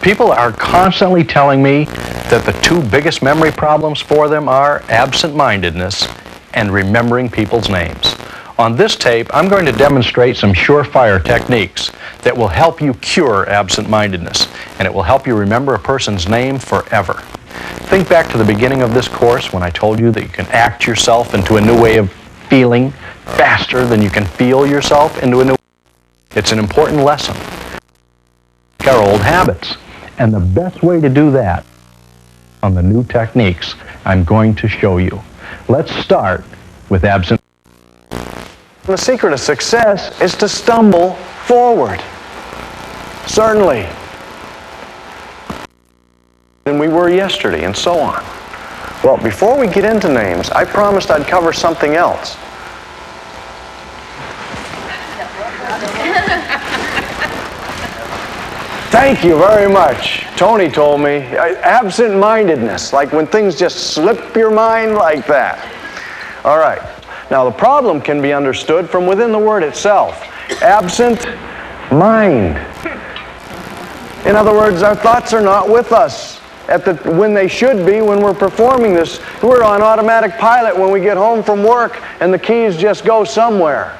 People are constantly telling me that the two biggest memory problems for them are absent-mindedness and remembering people's names. On this tape, I'm going to demonstrate some surefire techniques that will help you cure absent-mindedness, and it will help you remember a person's name forever. Think back to the beginning of this course when I told you that you can act yourself into a new way of feeling faster than you can feel yourself into a new way. It's an important lesson. Our old habits. And the best way to do that on the new techniques I'm going to show you. Let's start with absent. The secret of success is to stumble forward. Certainly. Than we were yesterday, and so on. Well, before we get into names, I promised I'd cover something else. Thank you very much. Tony told me, absent-mindedness, like when things just slip your mind like that. All right. Now, the problem can be understood from within the word itself. Absent mind. In other words, our thoughts are not with us when they should be when we're performing this. We're on automatic pilot when we get home from work and the keys just go somewhere.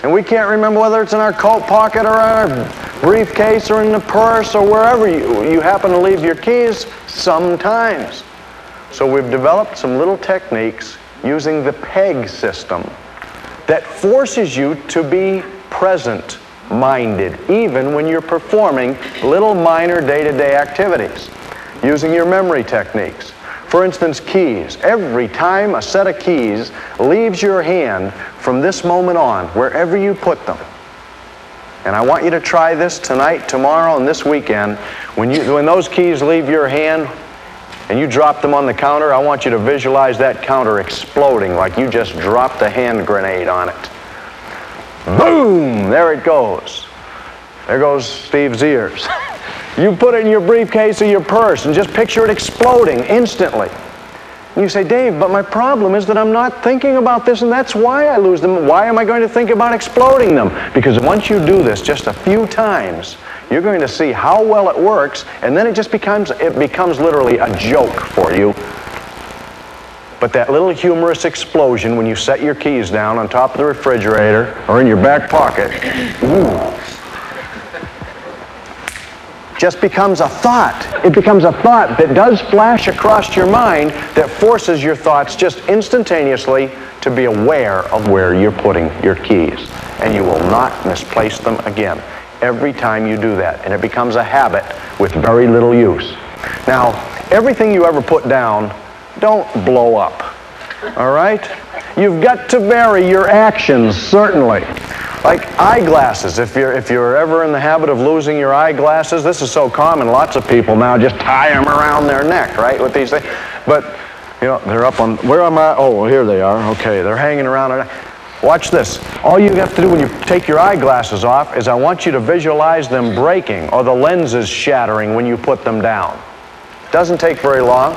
And we can't remember whether it's in our coat pocket or our briefcase or in the purse or wherever you happen to leave your keys sometimes. So we've developed some little techniques using the PEG system that forces you to be present-minded even when you're performing little minor day-to-day activities using your memory techniques. For instance, keys. Every time a set of keys leaves your hand from this moment on, wherever you put them, and I want you to try this tonight, tomorrow, and this weekend, when those keys leave your hand and you drop them on the counter, I want you to visualize that counter exploding like you just dropped a hand grenade on it. Boom! There it goes. There goes Steve's ears. You put it in your briefcase or your purse and just picture it exploding instantly. And you say, Dave, but my problem is that I'm not thinking about this and that's why I lose them. Why am I going to think about exploding them? Because once you do this just a few times, you're going to see how well it works, and then it becomes literally a joke for you. But that little humorous explosion when you set your keys down on top of the refrigerator or in your back pocket, ooh, just becomes a thought. It becomes a thought that does flash across your mind that forces your thoughts just instantaneously to be aware of where you're putting your keys. And you will not misplace them again every time you do that. And it becomes a habit with very little use. Now, everything you ever put down, don't blow up. All right? You've got to vary your actions, certainly. Like eyeglasses, if you're ever in the habit of losing your eyeglasses, this is so common, lots of people now just tie them around their neck, right, with these things. But, you know, they're up on, where am I? Oh, here they are. Okay, they're hanging around. Watch this. All you have to do when you take your eyeglasses off is I want you to visualize them breaking or the lenses shattering when you put them down. Doesn't take very long.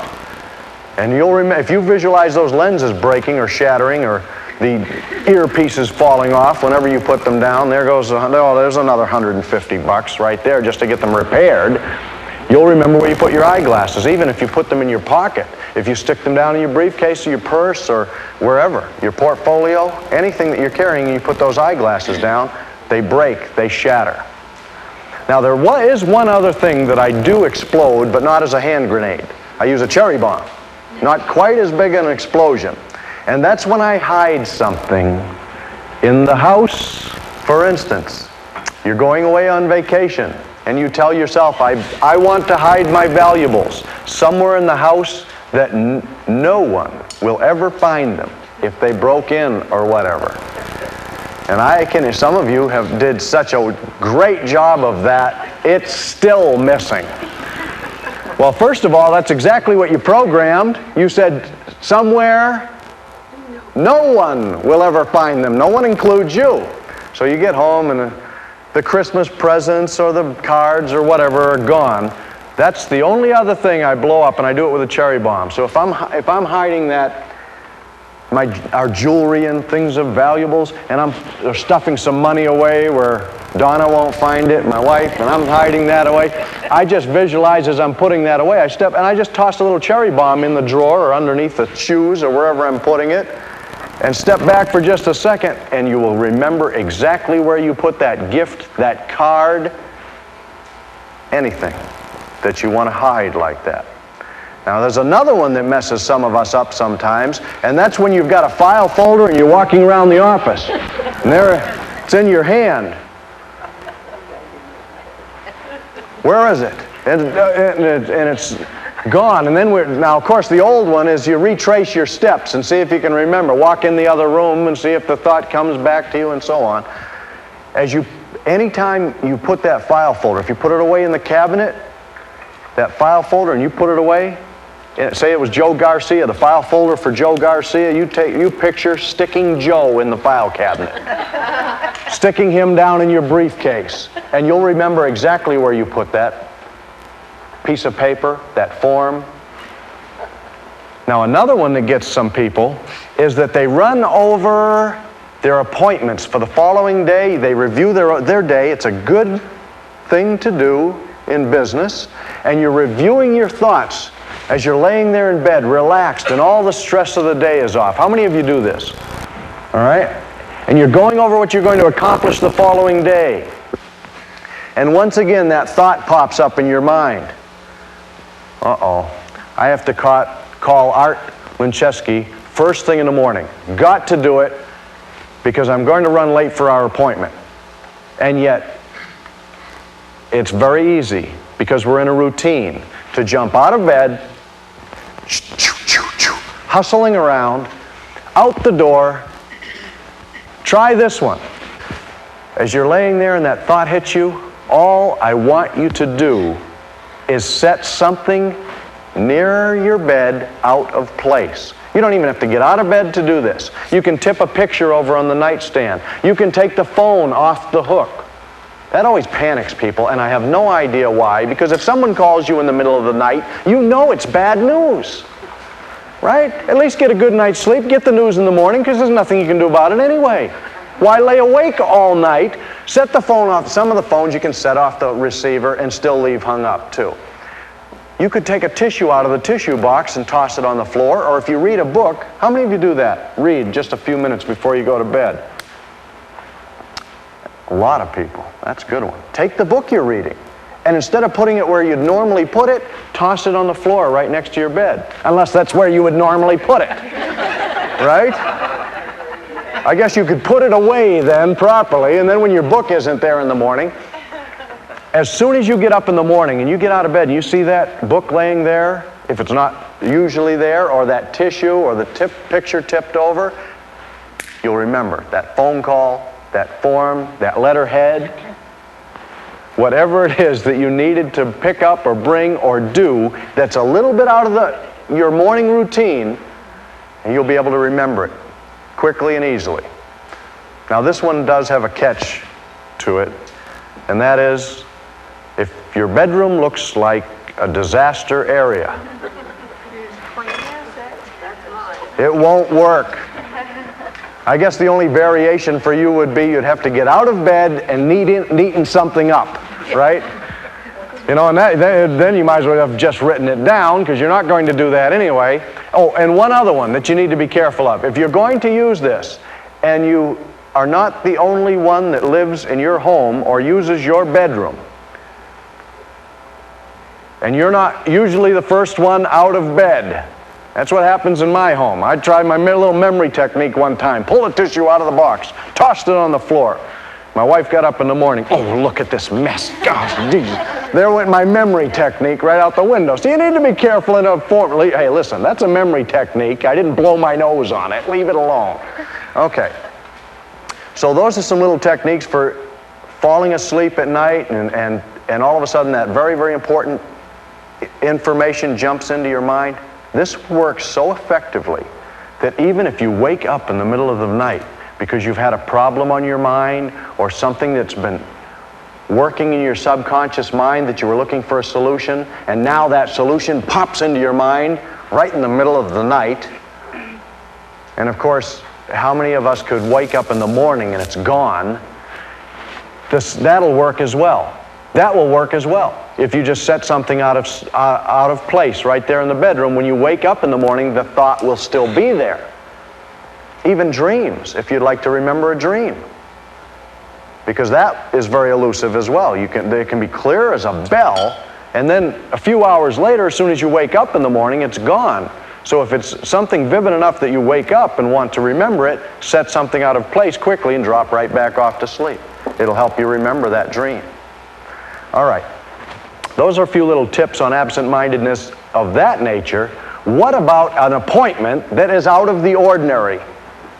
And you'll remember, if you visualize those lenses breaking or shattering or the earpieces falling off whenever you put them down, there's another $150 right there just to get them repaired. You'll remember where you put your eyeglasses, even if you put them in your pocket. If you stick them down in your briefcase or your purse or wherever, your portfolio, anything that you're carrying, and you put those eyeglasses down, they break, they shatter. Now there is one other thing that I do explode, but not as a hand grenade. I use a cherry bomb. Not quite as big an explosion. And that's when I hide something in the house. For instance, you're going away on vacation and you tell yourself, I want to hide my valuables somewhere in the house that no one will ever find them if they broke in or whatever. And some of you did such a great job of that, it's still missing. Well, first of all, that's exactly what you programmed. You said somewhere no one will ever find them. No one includes you. So you get home and the Christmas presents or the cards or whatever are gone. That's the only other thing I blow up, and I do it with a cherry bomb. So if I'm hiding our jewelry and things of valuables, and I'm stuffing some money away where Donna won't find it, my wife, and I'm hiding that away. I just visualize as I'm putting that away. I step and I just toss a little cherry bomb in the drawer or underneath the shoes or wherever I'm putting it, and step back for just a second, and you will remember exactly where you put that gift, that card, anything that you want to hide like that. Now there's another one that messes some of us up sometimes, and that's when you've got a file folder and you're walking around the office, and there it's in your hand. Where is it? And it's gone. And then now, of course, the old one is you retrace your steps and see if you can remember. Walk in the other room and see if the thought comes back to you, and so on. Anytime you put that file folder, if you put it away in the cabinet, that file folder, and you put it away, say it was Joe Garcia, the file folder for Joe Garcia, you picture sticking Joe in the file cabinet, sticking him down in your briefcase, and you'll remember exactly where you put that piece of paper, that form. Now another one that gets some people is that they run over their appointments for the following day. They review their day. It's a good thing to do in business, and you're reviewing your thoughts as you're laying there in bed, relaxed, and all the stress of the day is off. How many of you do this? All right? And you're going over what you're going to accomplish the following day. And once again, that thought pops up in your mind. Uh-oh, I have to call Art Lincheski first thing in the morning. Got to do it because I'm going to run late for our appointment. And yet, it's very easy, because we're in a routine, to jump out of bed, hustling around, out the door. Try this one. As you're laying there and that thought hits you, all I want you to do is set something near your bed out of place. You don't even have to get out of bed to do this. You can tip a picture over on the nightstand. You can take the phone off the hook. That always panics people, and I have no idea why, because if someone calls you in the middle of the night, you know it's bad news, right? At least get a good night's sleep, get the news in the morning, because there's nothing you can do about it anyway. Why lay awake all night? Set the phone off. Some of the phones you can set off the receiver and still leave hung up too. You could take a tissue out of the tissue box and toss it on the floor, or if you read a book, how many of you do that? Read just a few minutes before you go to bed. A lot of people. That's a good one. Take the book you're reading, and instead of putting it where you'd normally put it, toss it on the floor right next to your bed. Unless that's where you would normally put it. Right? I guess you could put it away then properly, and then when your book isn't there in the morning, as soon as you get up in the morning and you get out of bed and you see that book laying there, if it's not usually there, or that tissue or the picture tipped over, you'll remember that phone call, that form, that letterhead, whatever it is that you needed to pick up or bring or do that's a little bit out of your morning routine, and you'll be able to remember it quickly and easily. Now this one does have a catch to it, and that is, if your bedroom looks like a disaster area, it won't work. I guess the only variation for you would be you'd have to get out of bed and neaten something up, right? You know, and then you might as well have just written it down, because you're not going to do that anyway. Oh, and one other one that you need to be careful of. If you're going to use this, and you are not the only one that lives in your home or uses your bedroom, and you're not usually the first one out of bed. That's what happens in my home. I tried my little memory technique one time. Pulled the tissue out of the box, tossed it on the floor. My wife got up in the morning. Oh, look at this mess. Gosh, geez. There went my memory technique right out the window. So you need to be careful in a form. Hey, listen, that's a memory technique. I didn't blow my nose on it. Leave it alone. Okay. So those are some little techniques for falling asleep at night, and all of a sudden that very, very important information jumps into your mind. This works so effectively that even if you wake up in the middle of the night because you've had a problem on your mind or something that's been working in your subconscious mind that you were looking for a solution, and now that solution pops into your mind right in the middle of the night. And of course, how many of us could wake up in the morning and it's gone? that'll work as well. That will work as well. If you just set something out of place right there in the bedroom, when you wake up in the morning, the thought will still be there. Even dreams, if you'd like to remember a dream, because that is very elusive as well. They can be clear as a bell, and then a few hours later, as soon as you wake up in the morning, it's gone. So if it's something vivid enough that you wake up and want to remember it, set something out of place quickly and drop right back off to sleep. It'll help you remember that dream. All right. Those are a few little tips on absent-mindedness of that nature. What about an appointment that is out of the ordinary,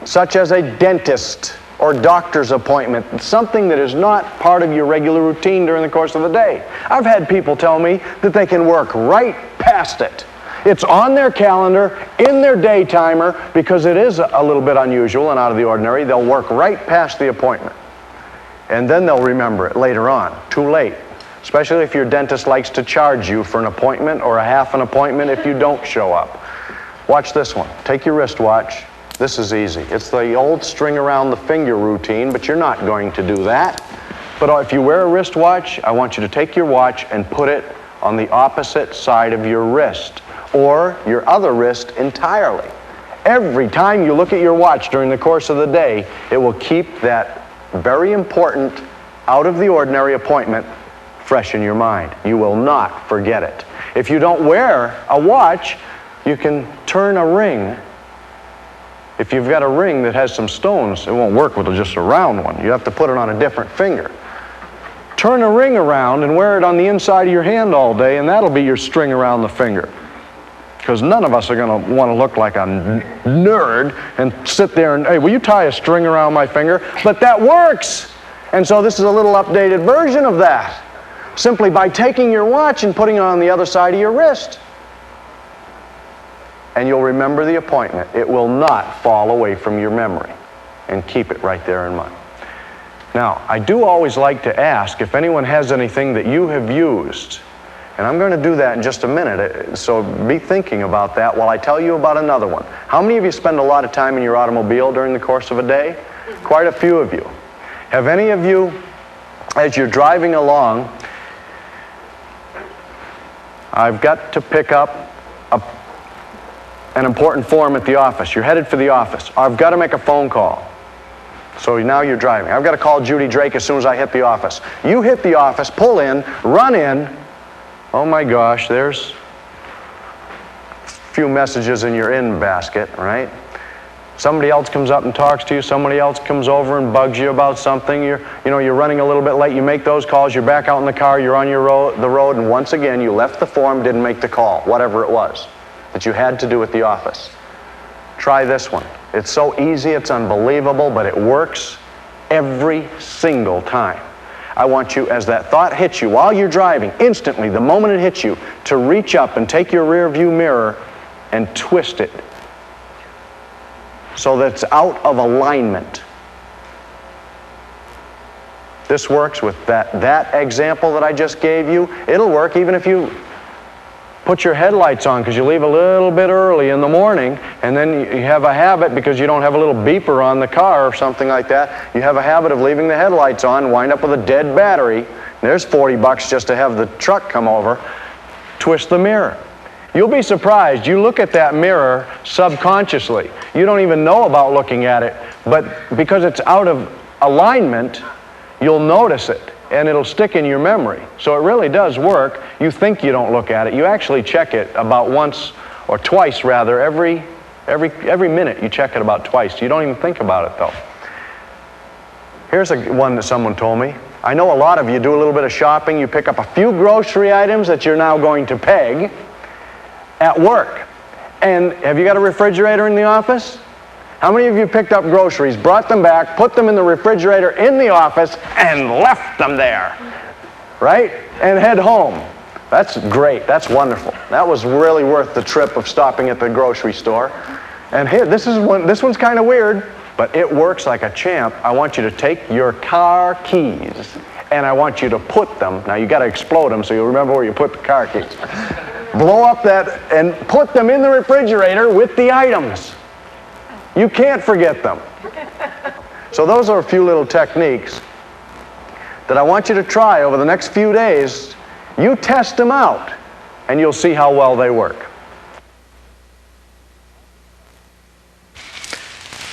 such as a dentist or doctor's appointment, something that is not part of your regular routine during the course of the day? I've had people tell me that they can work right past it. It's on their calendar, in their day timer, because it is a little bit unusual and out of the ordinary. They'll work right past the appointment. And then they'll remember it later on, too late. Especially if your dentist likes to charge you for an appointment or a half an appointment if you don't show up. Watch this one. Take your wristwatch. This is easy. It's the old string around the finger routine, but you're not going to do that. But if you wear a wristwatch, I want you to take your watch and put it on the opposite side of your wrist, or your other wrist entirely. Every time you look at your watch during the course of the day, it will keep that very important, out of the ordinary appointment fresh in your mind. You will not forget it. If you don't wear a watch, you can turn a ring. If you've got a ring that has some stones, it won't work with just a round one. You have to put it on a different finger. Turn a ring around and wear it on the inside of your hand all day, and that'll be your string around the finger. Because none of us are going to want to look like a nerd and sit there and, hey, will you tie a string around my finger? But that works! And so this is a little updated version of that. Simply by taking your watch and putting it on the other side of your wrist. And you'll remember the appointment. It will not fall away from your memory. And keep it right there in mind. Now, I do always like to ask if anyone has anything that you have used. And I'm going to do that in just a minute. So be thinking about that while I tell you about another one. How many of you spend a lot of time in your automobile during the course of a day? Quite a few of you. Have any of you, as you're driving along, I've got to pick up an important form at the office. You're headed for the office. I've got to make a phone call. So now you're driving. I've got to call Judy Drake as soon as I hit the office. You hit the office, pull in, run in. Oh my gosh, there's a few messages in your in basket, right? Somebody else comes up and talks to you. Somebody else comes over and bugs you about something. You're running a little bit late. You make those calls. You're back out in the car. You're on the road, and once again, you left the form, didn't make the call, whatever it was that you had to do at the office. Try this one. It's so easy, it's unbelievable, but it works every single time. I want you, as that thought hits you while you're driving, instantly, the moment it hits you, to reach up and take your rear view mirror and twist it so that it's out of alignment. This works with that example that I just gave you. It'll work even if you put your headlights on because you leave a little bit early in the morning, and then you have a habit because you don't have a little beeper on the car or something like that. You have a habit of leaving the headlights on, wind up with a dead battery. There's $40 just to have the truck come over. Twist the mirror. You'll be surprised. You look at that mirror subconsciously. You don't even know about looking at it, but because it's out of alignment, you'll notice it, and it'll stick in your memory. So it really does work. You think you don't look at it. You actually check it about once or twice, rather, every minute. You check it about twice. You don't even think about it, though. Here's one that someone told me. I know a lot of you do a little bit of shopping. You pick up a few grocery items that you're now going to peg at work. And have you got a refrigerator in the office? How many of you picked up groceries, brought them back, put them in the refrigerator in the office, and left them there, right? And head home. That's great. That's wonderful. That was really worth the trip of stopping at the grocery store. And here, this one's kind of weird, but it works like a champ. I want you to take your car keys, and I want you to put them, now you got to explode them so you'll remember where you put the car keys. Blow up that and put them in the refrigerator with the items. You can't forget them. So those are a few little techniques that I want you to try over the next few days. You test them out, and you'll see how well they work.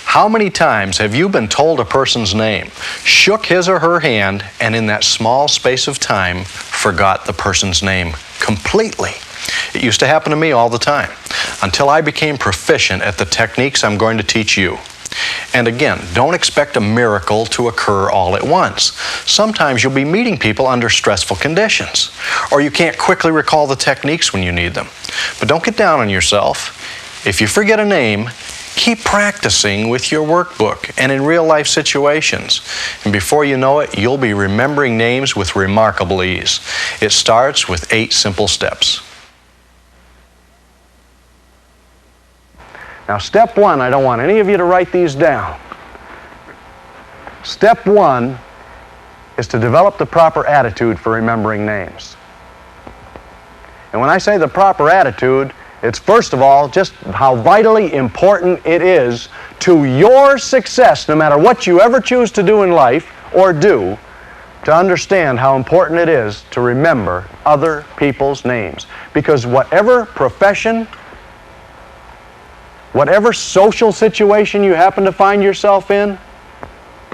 How many times have you been told a person's name, shook his or her hand, and in that small space of time forgot the person's name completely? It used to happen to me all the time, until I became proficient at the techniques I'm going to teach you. And again, don't expect a miracle to occur all at once. Sometimes you'll be meeting people under stressful conditions, or you can't quickly recall the techniques when you need them. But don't get down on yourself. If you forget a name, keep practicing with your workbook and in real-life situations. And before you know it, you'll be remembering names with remarkable ease. It starts with 8 simple steps. Now, step 1, I don't want any of you to write these down. Step 1 is to develop the proper attitude for remembering names. And when I say the proper attitude, it's first of all just how vitally important it is to your success, no matter what you ever choose to do in life or do, to understand how important it is to remember other people's names. Because whatever profession, whatever social situation you happen to find yourself in,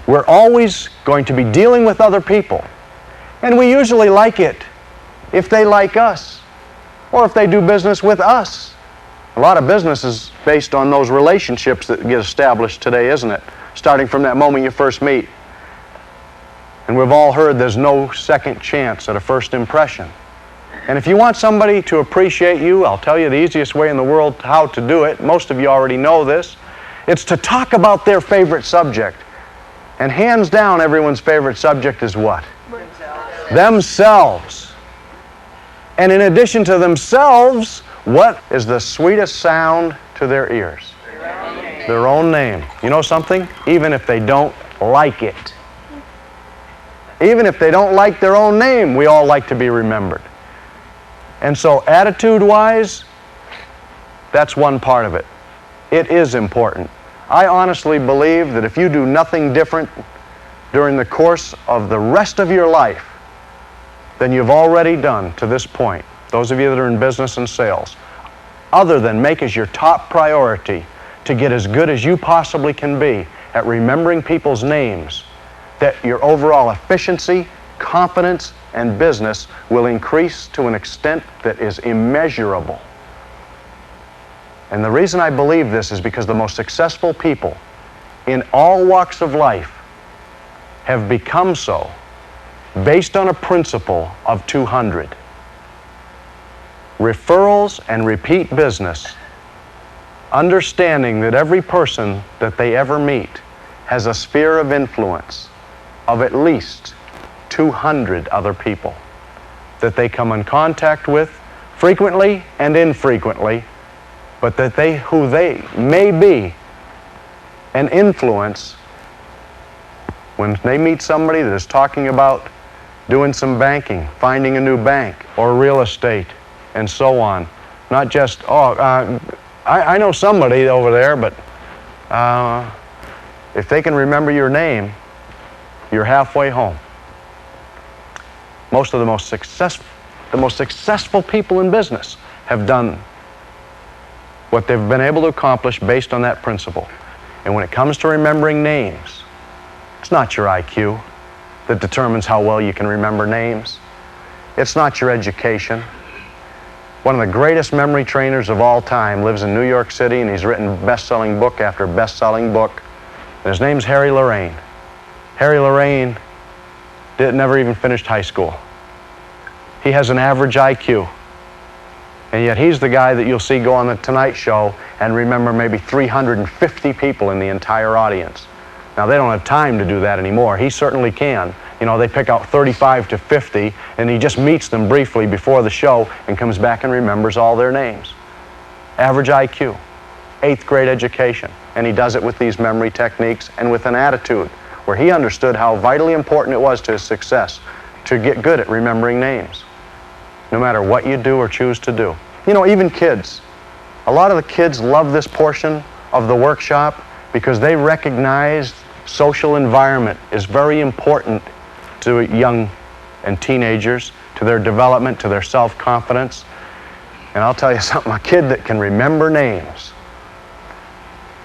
we're always going to be dealing with other people. And we usually like it if they like us, or if they do business with us. A lot of business is based on those relationships that get established today, isn't it? Starting from that moment you first meet. And we've all heard there's no second chance at a first impression. And if you want somebody to appreciate you, I'll tell you the easiest way in the world how to do it. Most of you already know this. It's to talk about their favorite subject. And hands down, everyone's favorite subject is what? Themselves. And in addition to themselves, what is the sweetest sound to their ears? Their own name. You know something? Even if they don't like it. Even if they don't like their own name, we all like to be remembered. And so attitude-wise, that's one part of it. It is important. I honestly believe that if you do nothing different during the course of the rest of your life than you've already done to this point, those of you that are in business and sales, other than make as your top priority to get as good as you possibly can be at remembering people's names, that your overall efficiency, confidence, and business will increase to an extent that is immeasurable. And the reason I believe this is because the most successful people in all walks of life have become so based on a principle of 200. Referrals and repeat business, understanding that every person that they ever meet has a sphere of influence of at least 200 other people that they come in contact with frequently and infrequently, but that who they may be an influence when they meet somebody that is talking about doing some banking, finding a new bank, or real estate, and so on. Not just, I know somebody over there, but if they can remember your name, you're halfway home. Most of the most successful people in business have done what they've been able to accomplish based on that principle. And when it comes to remembering names, it's not your IQ that determines how well you can remember names. It's not your education. One of the greatest memory trainers of all time lives in New York City, and he's written best-selling book after best-selling book. And his name's Harry Lorraine. Harry Lorraine never even finished high school. He has an average IQ. And yet he's the guy that you'll see go on the Tonight Show and remember maybe 350 people in the entire audience. Now, they don't have time to do that anymore. He certainly can. You know, they pick out 35 to 50, and he just meets them briefly before the show and comes back and remembers all their names. Average IQ, 8th grade education, and he does it with these memory techniques and with an attitude where he understood how vitally important it was to his success to get good at remembering names, no matter what you do or choose to do. You know, even kids. A lot of the kids love this portion of the workshop because they recognize social environment is very important to young and teenagers, to their development, to their self-confidence. And I'll tell you something, a kid that can remember names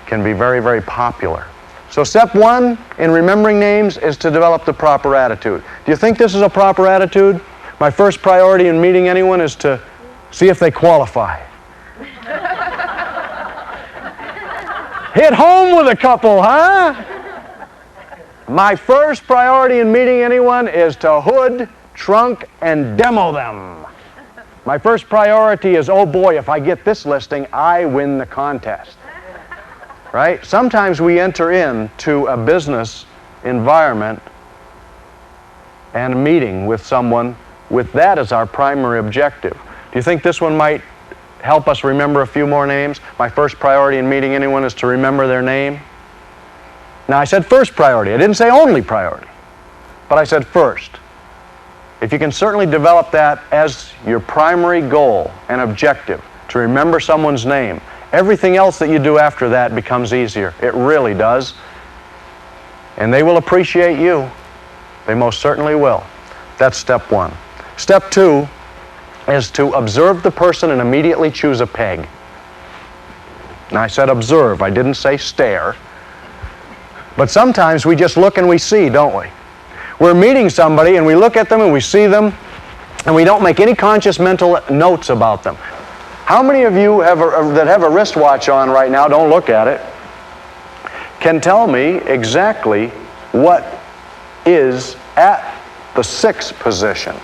can be very, very popular. So step one in remembering names is to develop the proper attitude. Do you think this is a proper attitude? My first priority in meeting anyone is to see if they qualify. Hit home with a couple, huh? My first priority in meeting anyone is to hood, trunk, and demo them. My first priority is, oh boy, if I get this listing, I win the contest. Right? Sometimes we enter into a business environment and a meeting with someone with that as our primary objective. Do you think this one might help us remember a few more names? My first priority in meeting anyone is to remember their name. Now, I said first priority. I didn't say only priority, but I said first. If you can certainly develop that as your primary goal and objective, to remember someone's name, everything else that you do after that becomes easier. It really does. And they will appreciate you. They most certainly will. That's step one. Step two is to observe the person and immediately choose a peg. Now, I said observe. I didn't say stare. But sometimes we just look and we see, don't we? We're meeting somebody and we look at them and we see them and we don't make any conscious mental notes about them. How many of you that have a wristwatch on right now, don't look at it, can tell me exactly what is at the 6th position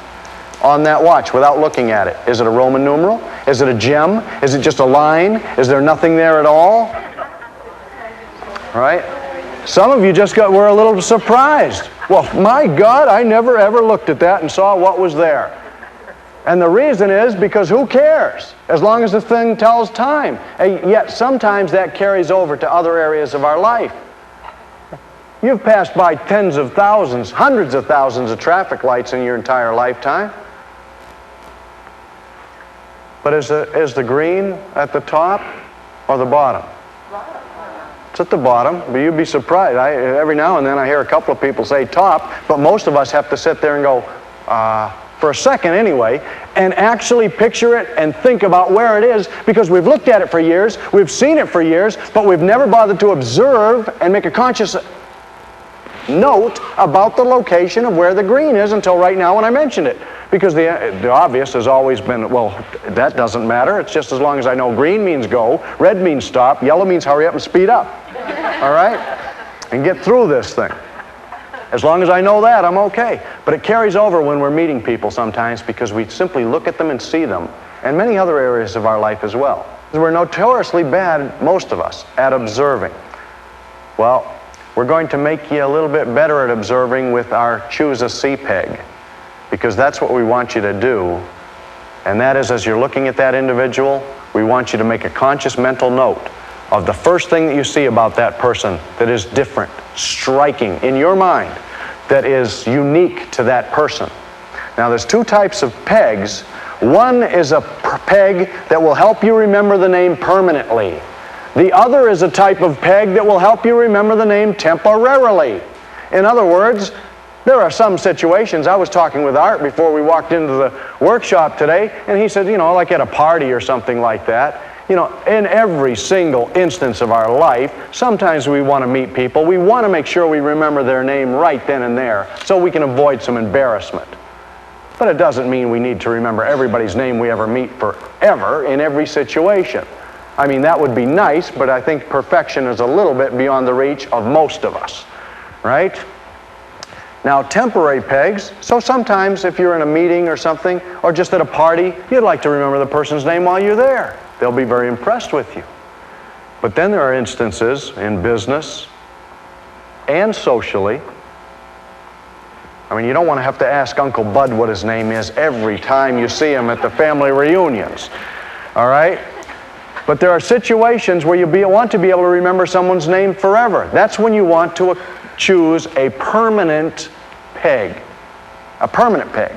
on that watch without looking at it? Is it a Roman numeral? Is it a gem? Is it just a line? Is there nothing there at all? Right? Some of you were a little surprised. Well, my God, I never ever looked at that and saw what was there. And the reason is because who cares? As long as the thing tells time. And yet sometimes that carries over to other areas of our life. You've passed by tens of thousands, hundreds of thousands of traffic lights in your entire lifetime. But is the green at the top or the bottom? It's at the bottom, but you'd be surprised. Every now and then I hear a couple of people say top, but most of us have to sit there and go, for a second anyway, and actually picture it and think about where it is, because we've looked at it for years, we've seen it for years, but we've never bothered to observe and make a conscious note about the location of where the green is until right now when I mentioned it. Because the obvious has always been, well, that doesn't matter. It's just as long as I know green means go, red means stop, yellow means hurry up and speed up. All right? And get through this thing. As long as I know that, I'm okay. But it carries over when we're meeting people sometimes because we simply look at them and see them. And many other areas of our life as well. We're notoriously bad, most of us, at observing. Well, we're going to make you a little bit better at observing with our choose a C peg. Because that's what we want you to do. And that is, as you're looking at that individual, we want you to make a conscious mental note of the first thing that you see about that person that is different, striking in your mind, that is unique to that person. Now, there's two types of pegs. One is a peg that will help you remember the name permanently. The other is a type of peg that will help you remember the name temporarily. In other words, there are some situations. I was talking with Art before we walked into the workshop today, and he said, you know, like at a party or something like that, you know, in every single instance of our life, sometimes we want to meet people. We want to make sure we remember their name right then and there so we can avoid some embarrassment. But it doesn't mean we need to remember everybody's name we ever meet forever in every situation. I mean, that would be nice, but I think perfection is a little bit beyond the reach of most of us, right? Now, temporary pegs, so sometimes if you're in a meeting or something, or just at a party, you'd like to remember the person's name while you're there. They'll be very impressed with you. But then there are instances in business and socially. I mean, you don't want to have to ask Uncle Bud what his name is every time you see him at the family reunions, all right? But there are situations where you want to be able to remember someone's name forever. That's when you want to choose a permanent peg. A permanent peg.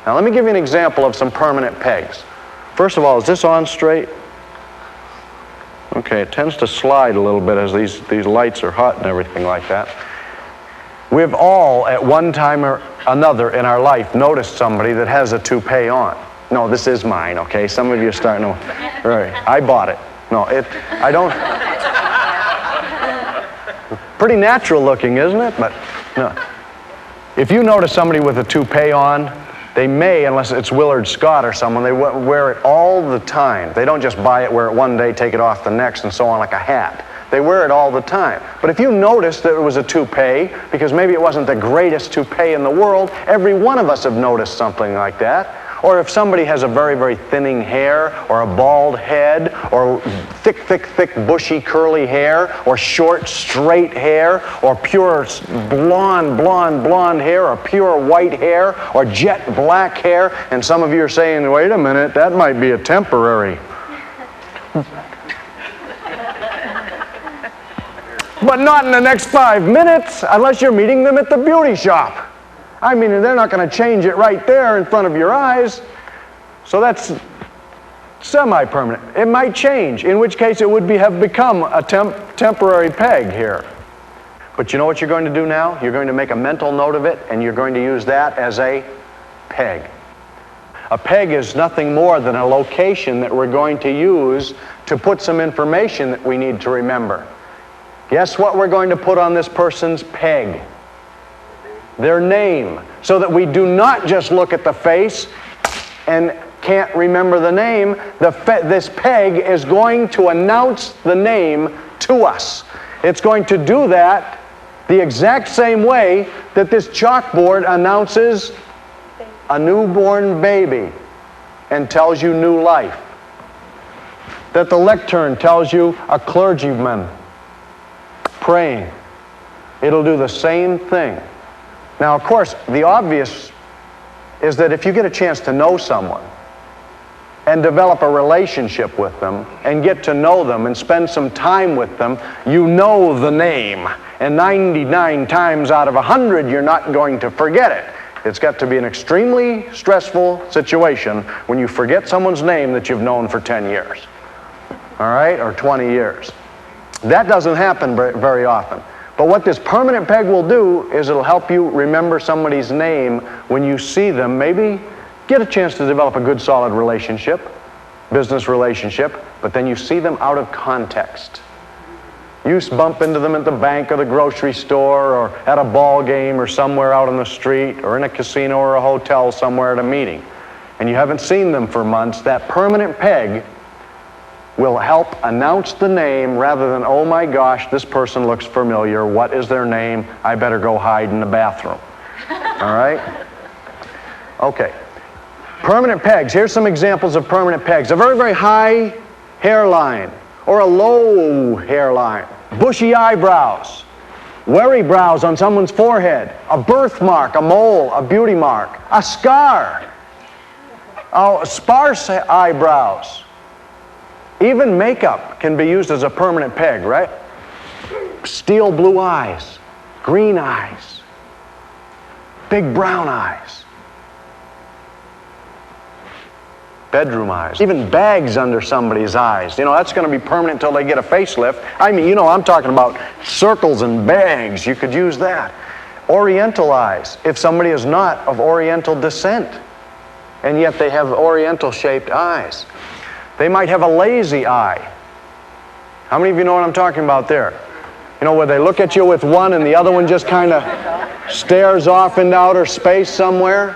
Now let me give you an example of some permanent pegs. First of all, is this on straight? Okay, it tends to slide a little bit as these lights are hot and everything like that. We've all, at one time or another in our life noticed somebody that has a toupee on? No, this is mine, okay? Some of you are starting to, right, I bought it. No, I don't. Pretty natural looking, isn't it? But no. If you notice somebody with a toupee on, they may, unless it's Willard Scott or someone, they wear it all the time. They don't just buy it, wear it one day, take it off the next, and so on like a hat. They wear it all the time. But if you noticed that it was a toupee, because maybe it wasn't the greatest toupee in the world, every one of us have noticed something like that. Or if somebody has a very, very thinning hair, or a bald head, or thick, bushy, curly hair, or short, straight hair, or pure blonde hair, or pure white hair, or jet black hair, and some of you are saying, wait a minute, that might be a temporary. But not in the next 5 minutes, unless you're meeting them at the beauty shop. I mean, they're not going to change it right there in front of your eyes. So that's semi-permanent. It might change, in which case it would have become a temporary peg here. But you know what you're going to do now? You're going to make a mental note of it, and you're going to use that as a peg. A peg is nothing more than a location that we're going to use to put some information that we need to remember. Guess what we're going to put on this person's peg? Their name, so that we do not just look at the face and can't remember the name. This peg is going to announce the name to us. It's going to do that the exact same way that this chalkboard announces a newborn baby and tells you new life. That the lectern tells you a clergyman praying. It'll do the same thing. Now, of course, the obvious is that if you get a chance to know someone and develop a relationship with them and get to know them and spend some time with them, you know the name. And 99 times out of 100, you're not going to forget it. It's got to be an extremely stressful situation when you forget someone's name that you've known for 10 years, all right, or 20 years. That doesn't happen very often. But what this permanent peg will do is it'll help you remember somebody's name when you see them. Maybe get a chance to develop a good, solid relationship, business relationship, but then you see them out of context. You bump into them at the bank or the grocery store or at a ball game or somewhere out on the street or in a casino or a hotel somewhere at a meeting, and you haven't seen them for months. That permanent peg will help announce the name rather than, oh my gosh, this person looks familiar. What is their name? I better go hide in the bathroom. All right? Okay. Permanent pegs. Here's some examples of permanent pegs. A very, very high hairline or a low hairline. Bushy eyebrows. Wary brows on someone's forehead. A birthmark, a mole, a beauty mark. A scar. Oh, sparse eyebrows. Even makeup can be used as a permanent peg, right? Steel blue eyes, green eyes, big brown eyes, bedroom eyes, even bags under somebody's eyes. You know, that's going to be permanent until they get a facelift. I mean, you know, I'm talking about circles and bags. You could use that. Oriental eyes, if somebody is not of Oriental descent, and yet they have Oriental-shaped eyes. They might have a lazy eye. How many of you know what I'm talking about there? You know, where they look at you with one and the other one just kind of stares off into outer space somewhere?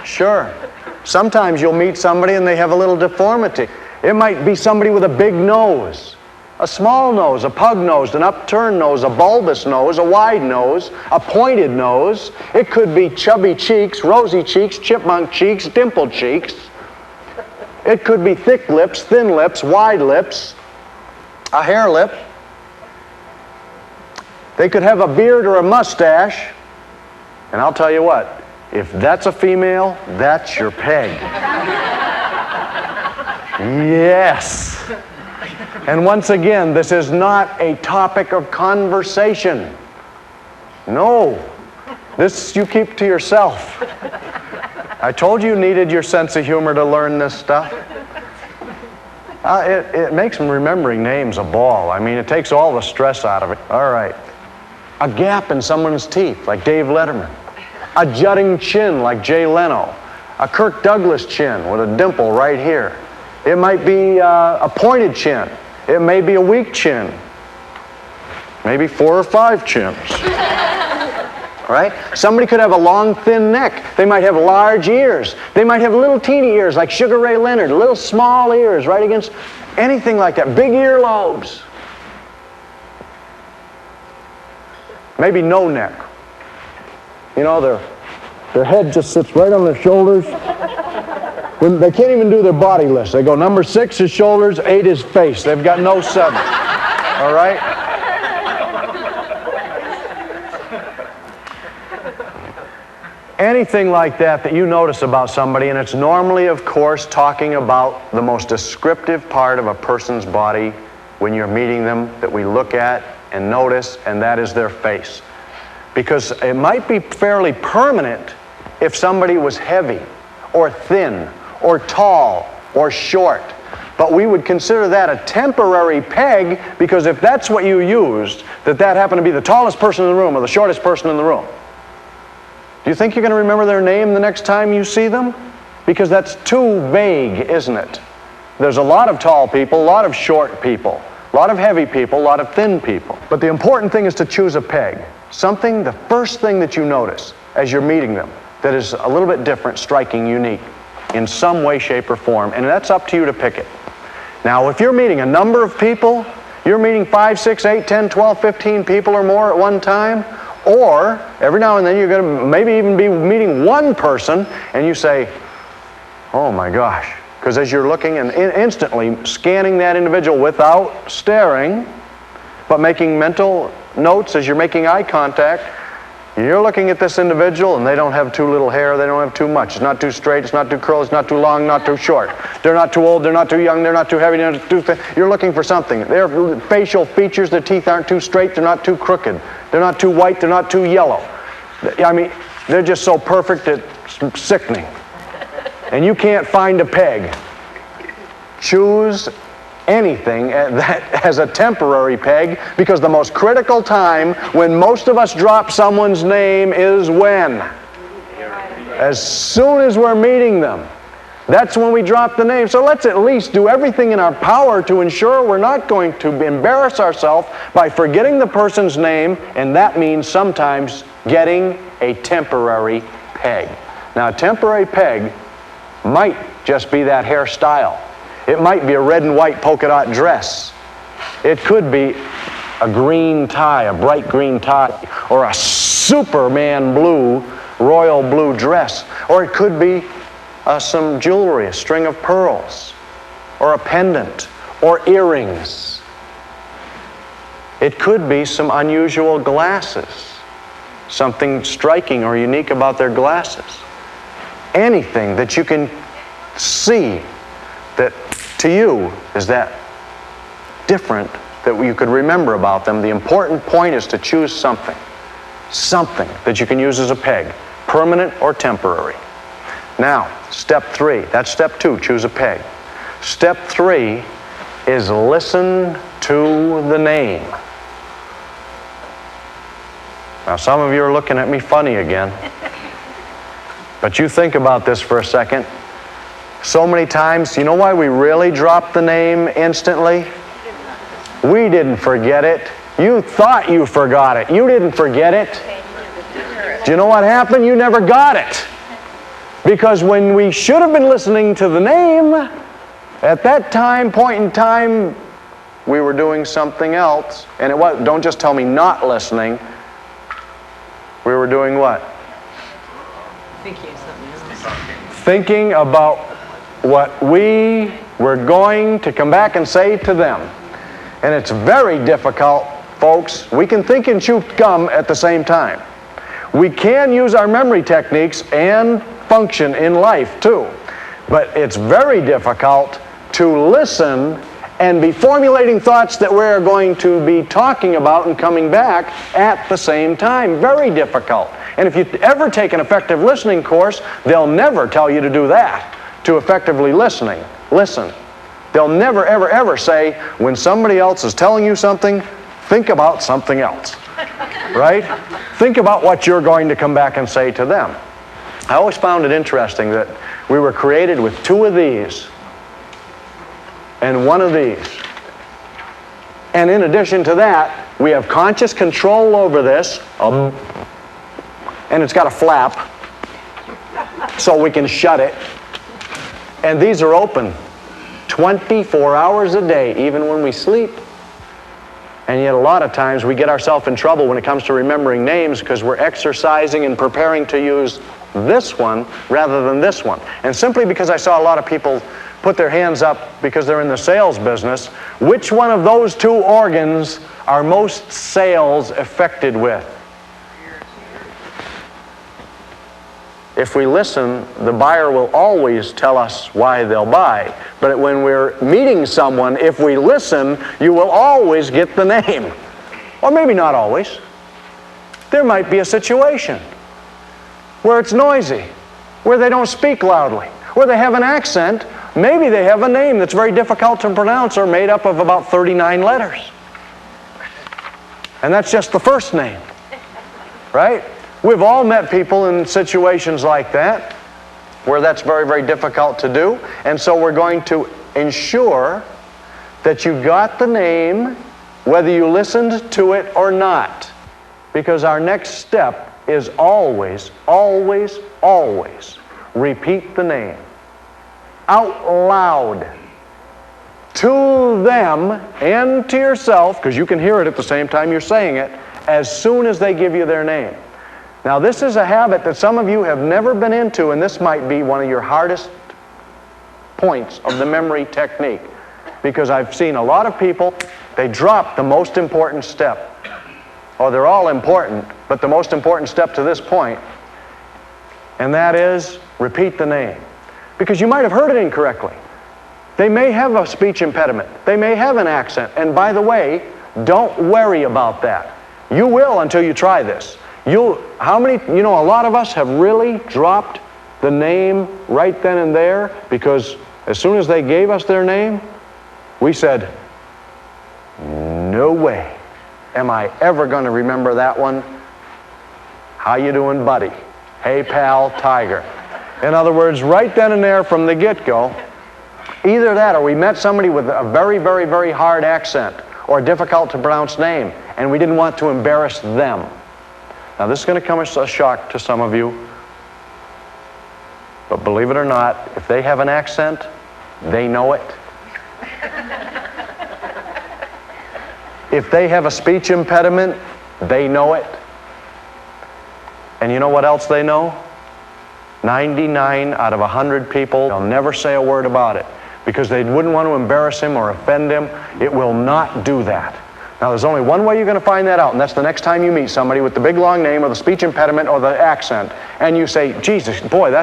Sure. Sometimes you'll meet somebody and they have a little deformity. It might be somebody with a big nose, a small nose, a pug nose, an upturned nose, a bulbous nose, a wide nose, a pointed nose. It could be chubby cheeks, rosy cheeks, chipmunk cheeks, dimpled cheeks. It could be thick lips, thin lips, wide lips, a hair lip. They could have a beard or a mustache. And I'll tell you what, if that's a female, that's your peg. Yes. And once again, this is not a topic of conversation. No. This you keep to yourself. I told you needed your sense of humor to learn this stuff. It makes remembering names a ball. I mean, it takes all the stress out of it. All right. A gap in someone's teeth, like Dave Letterman. a jutting chin like Jay Leno, a Kirk Douglas chin with a dimple right here. It might be a pointed chin. It may be a weak chin. Maybe 4 or 5 chins. Right? Somebody could have a long, thin neck. They might have large ears. They might have little teeny ears like Sugar Ray Leonard, little small ears right against anything like that. Big earlobes. Maybe no neck. You know, their head just sits right on their shoulders. When they can't even do their body list. They go, number 6 is shoulders, 8 is face. They've got no 7. All right? Anything like that you notice about somebody, and it's normally, of course, talking about the most descriptive part of a person's body when you're meeting them that we look at and notice, and that is their face. Because it might be fairly permanent if somebody was heavy or thin or tall or short. But we would consider that a temporary peg, because if that's what you used, that happened to be the tallest person in the room or the shortest person in the room, do you think you're going to remember their name the next time you see them? Because that's too vague, isn't it? There's a lot of tall people, a lot of short people, a lot of heavy people, a lot of thin people. But the important thing is to choose a peg. Something, the first thing that you notice as you're meeting them, that is a little bit different, striking, unique, in some way, shape, or form. And that's up to you to pick it. Now, if you're meeting a number of people, you're meeting 5, 6, 8, 10, 12, 15 people or more at one time, or every now and then you're going to maybe even be meeting one person, and you say, oh my gosh. Because as you're looking and instantly scanning that individual without staring, but making mental notes as you're making eye contact, you're looking at this individual and they don't have too little hair, they don't have too much. It's not too straight, it's not too curly, it's not too long, not too short. They're not too old, they're not too young, they're not too heavy, they're not too thin. You're looking for something. Their facial features, their teeth aren't too straight, they're not too crooked. They're not too white, they're not too yellow. I mean, they're just so perfect it's sickening. And you can't find a peg. Choose anything that as a temporary peg, because the most critical time when most of us drop someone's name is when? As soon as we're meeting them. That's when we drop the name. So let's at least do everything in our power to ensure we're not going to embarrass ourselves by forgetting the person's name, and that means sometimes getting a temporary peg. Now, a temporary peg might just be that hairstyle. It might be a red and white polka dot dress. It could be a green tie, a bright green tie, or a Superman blue, royal blue dress. Or it could be some jewelry, a string of pearls, or a pendant, or earrings. It could be some unusual glasses, something striking or unique about their glasses. Anything that you can see that to you is that different that you could remember about them. The important point is to choose something that you can use as a peg, permanent or temporary. Now, step 3, that's step 2, choose a peg. Step 3 is listen to the name. Now, some of you are looking at me funny again, but you think about this for a second. So many times, you know why we really drop the name instantly? We didn't forget it. You thought you forgot it. You didn't forget it. Do you know what happened? You never got it. Because when we should have been listening to the name, at that point in time, we were doing something else. And it was, don't just tell me not listening. We were doing what? Thinking something else. Thinking about what we were going to come back and say to them. And it's very difficult, folks. We can think and chew gum at the same time. We can use our memory techniques and function in life too. But it's very difficult to listen and be formulating thoughts that we're going to be talking about and coming back at the same time. Very difficult. And if you ever take an effective listening course, they'll never tell you to do that, to effectively listen. They'll never, ever, ever say, when somebody else is telling you something, think about something else. right? Think about what you're going to come back and say to them. I always found it interesting that we were created with 2 of these and 1 of these. And in addition to that, we have conscious control over this, and it's got a flap so we can shut it. And these are open 24 hours a day, even when we sleep. And yet a lot of times we get ourselves in trouble when it comes to remembering names because we're exercising and preparing to use this one rather than this one. And simply because I saw a lot of people put their hands up because they're in the sales business, which one of those 2 organs are most sales affected with? If we listen, the buyer will always tell us why they'll buy. But when we're meeting someone, if we listen, you will always get the name. Or maybe not always. There might be a situation where it's noisy, where they don't speak loudly, where they have an accent. Maybe they have a name that's very difficult to pronounce or made up of about 39 letters. And that's just the first name, right? We've all met people in situations like that where that's very, very difficult to do. And so we're going to ensure that you got the name whether you listened to it or not. Because our next step is always, always, always repeat the name out loud to them and to yourself, because you can hear it at the same time you're saying it, as soon as they give you their name. Now, this is a habit that some of you have never been into, and this might be one of your hardest points of the memory technique, because I've seen a lot of people, they drop the most important step. Oh, they're all important, but the most important step to this point, and that is repeat the name. Because you might have heard it incorrectly. They may have a speech impediment. They may have an accent. And by the way, don't worry about that. You will until you try this. A lot of us have really dropped the name right then and there because as soon as they gave us their name, we said, no way am I ever going to remember that one. How you doing, buddy? Hey, pal, Tiger. In other words, right then and there from the get-go, either that or we met somebody with a very, very, very hard accent or a difficult to pronounce name, and we didn't want to embarrass them. Now, this is going to come as a shock to some of you, but believe it or not, if they have an accent, they know it. If they have a speech impediment, they know it. And you know what else they know? 99 out of 100 people, they'll never say a word about it because they wouldn't want to embarrass him or offend him. It will not do that. Now, there's only one way you're going to find that out, and that's the next time you meet somebody with the big long name or the speech impediment or the accent, and you say, Jesus, boy,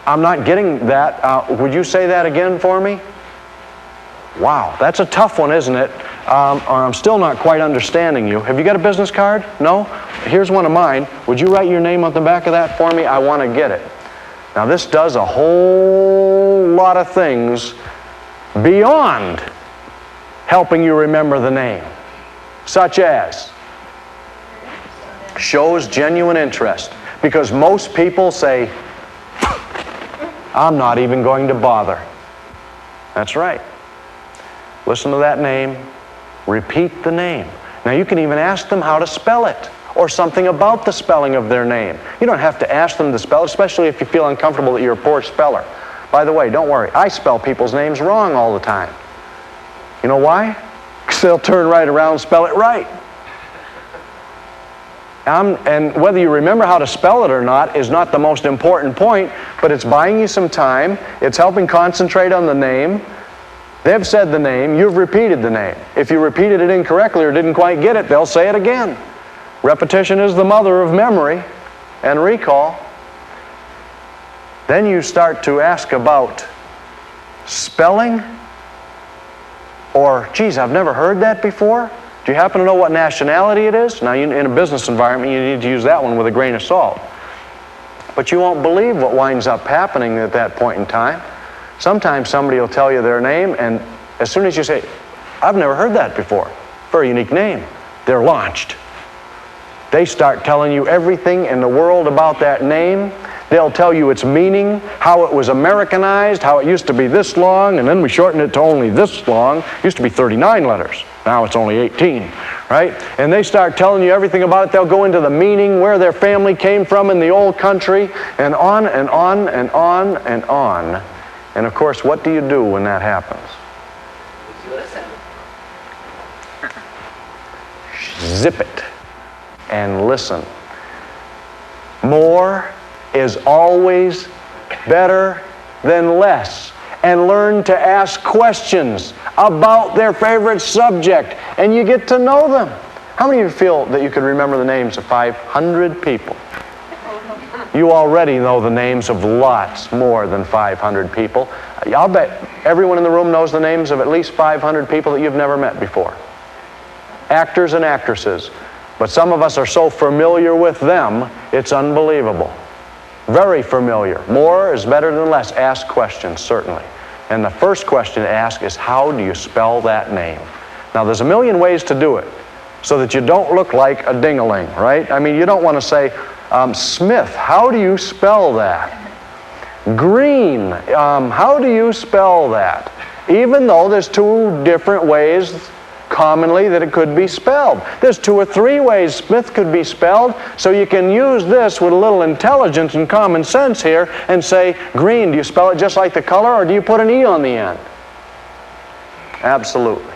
I'm not getting that. Would you say that again for me? Wow, that's a tough one, isn't it? Or I'm still not quite understanding you. Have you got a business card? No? Here's one of mine. Would you write your name on the back of that for me? I want to get it. Now, this does a whole lot of things beyond helping you remember the name, such as shows genuine interest, because most people say, I'm not even going to bother. That's right. Listen to that name. Repeat the name. Now, you can even ask them how to spell it or something about the spelling of their name. You don't have to ask them to spell it, especially if you feel uncomfortable that you're a poor speller. By the way, don't worry. I spell people's names wrong all the time. You know why? Because they'll turn right around and spell it right. And whether you remember how to spell it or not is not the most important point, but it's buying you some time. It's helping concentrate on the name. They've said the name, you've repeated the name. If you repeated it incorrectly or didn't quite get it, they'll say it again. Repetition is the mother of memory and recall. Then you start to ask about spelling, or, geez, I've never heard that before. Do you happen to know what nationality it is? Now, in a business environment, you need to use that one with a grain of salt. But you won't believe what winds up happening at that point in time. Sometimes somebody will tell you their name, and as soon as you say, I've never heard that before, very unique name, they're launched. They start telling you everything in the world about that name. They'll tell you its meaning, how it was Americanized, how it used to be this long, and then we shortened it to only this long. It used to be 39 letters. Now it's only 18, right? And they start telling you everything about it. They'll go into the meaning, where their family came from in the old country, and on and on and on and on. And of course, what do you do when that happens? Listen. Zip it and listen. More is always better than less. And learn to ask questions about their favorite subject, and you get to know them. How many of you feel that you could remember the names of 500 people? You already know the names of lots more than 500 people. I'll bet everyone in the room knows the names of at least 500 people that you've never met before. Actors and actresses. But some of us are so familiar with them, it's unbelievable. Very familiar. More is better than less. Ask questions, certainly. And the first question to ask is, how do you spell that name? Now, there's a million ways to do it so that you don't look like a ding-a-ling, right? I mean, you don't want to say, Smith, how do you spell that? Green, how do you spell that? Even though there's two different ways commonly that it could be spelled. There's 2 or 3 ways Smith could be spelled, so you can use this with a little intelligence and common sense here and say, green, do you spell it just like the color, or do you put an E on the end? Absolutely.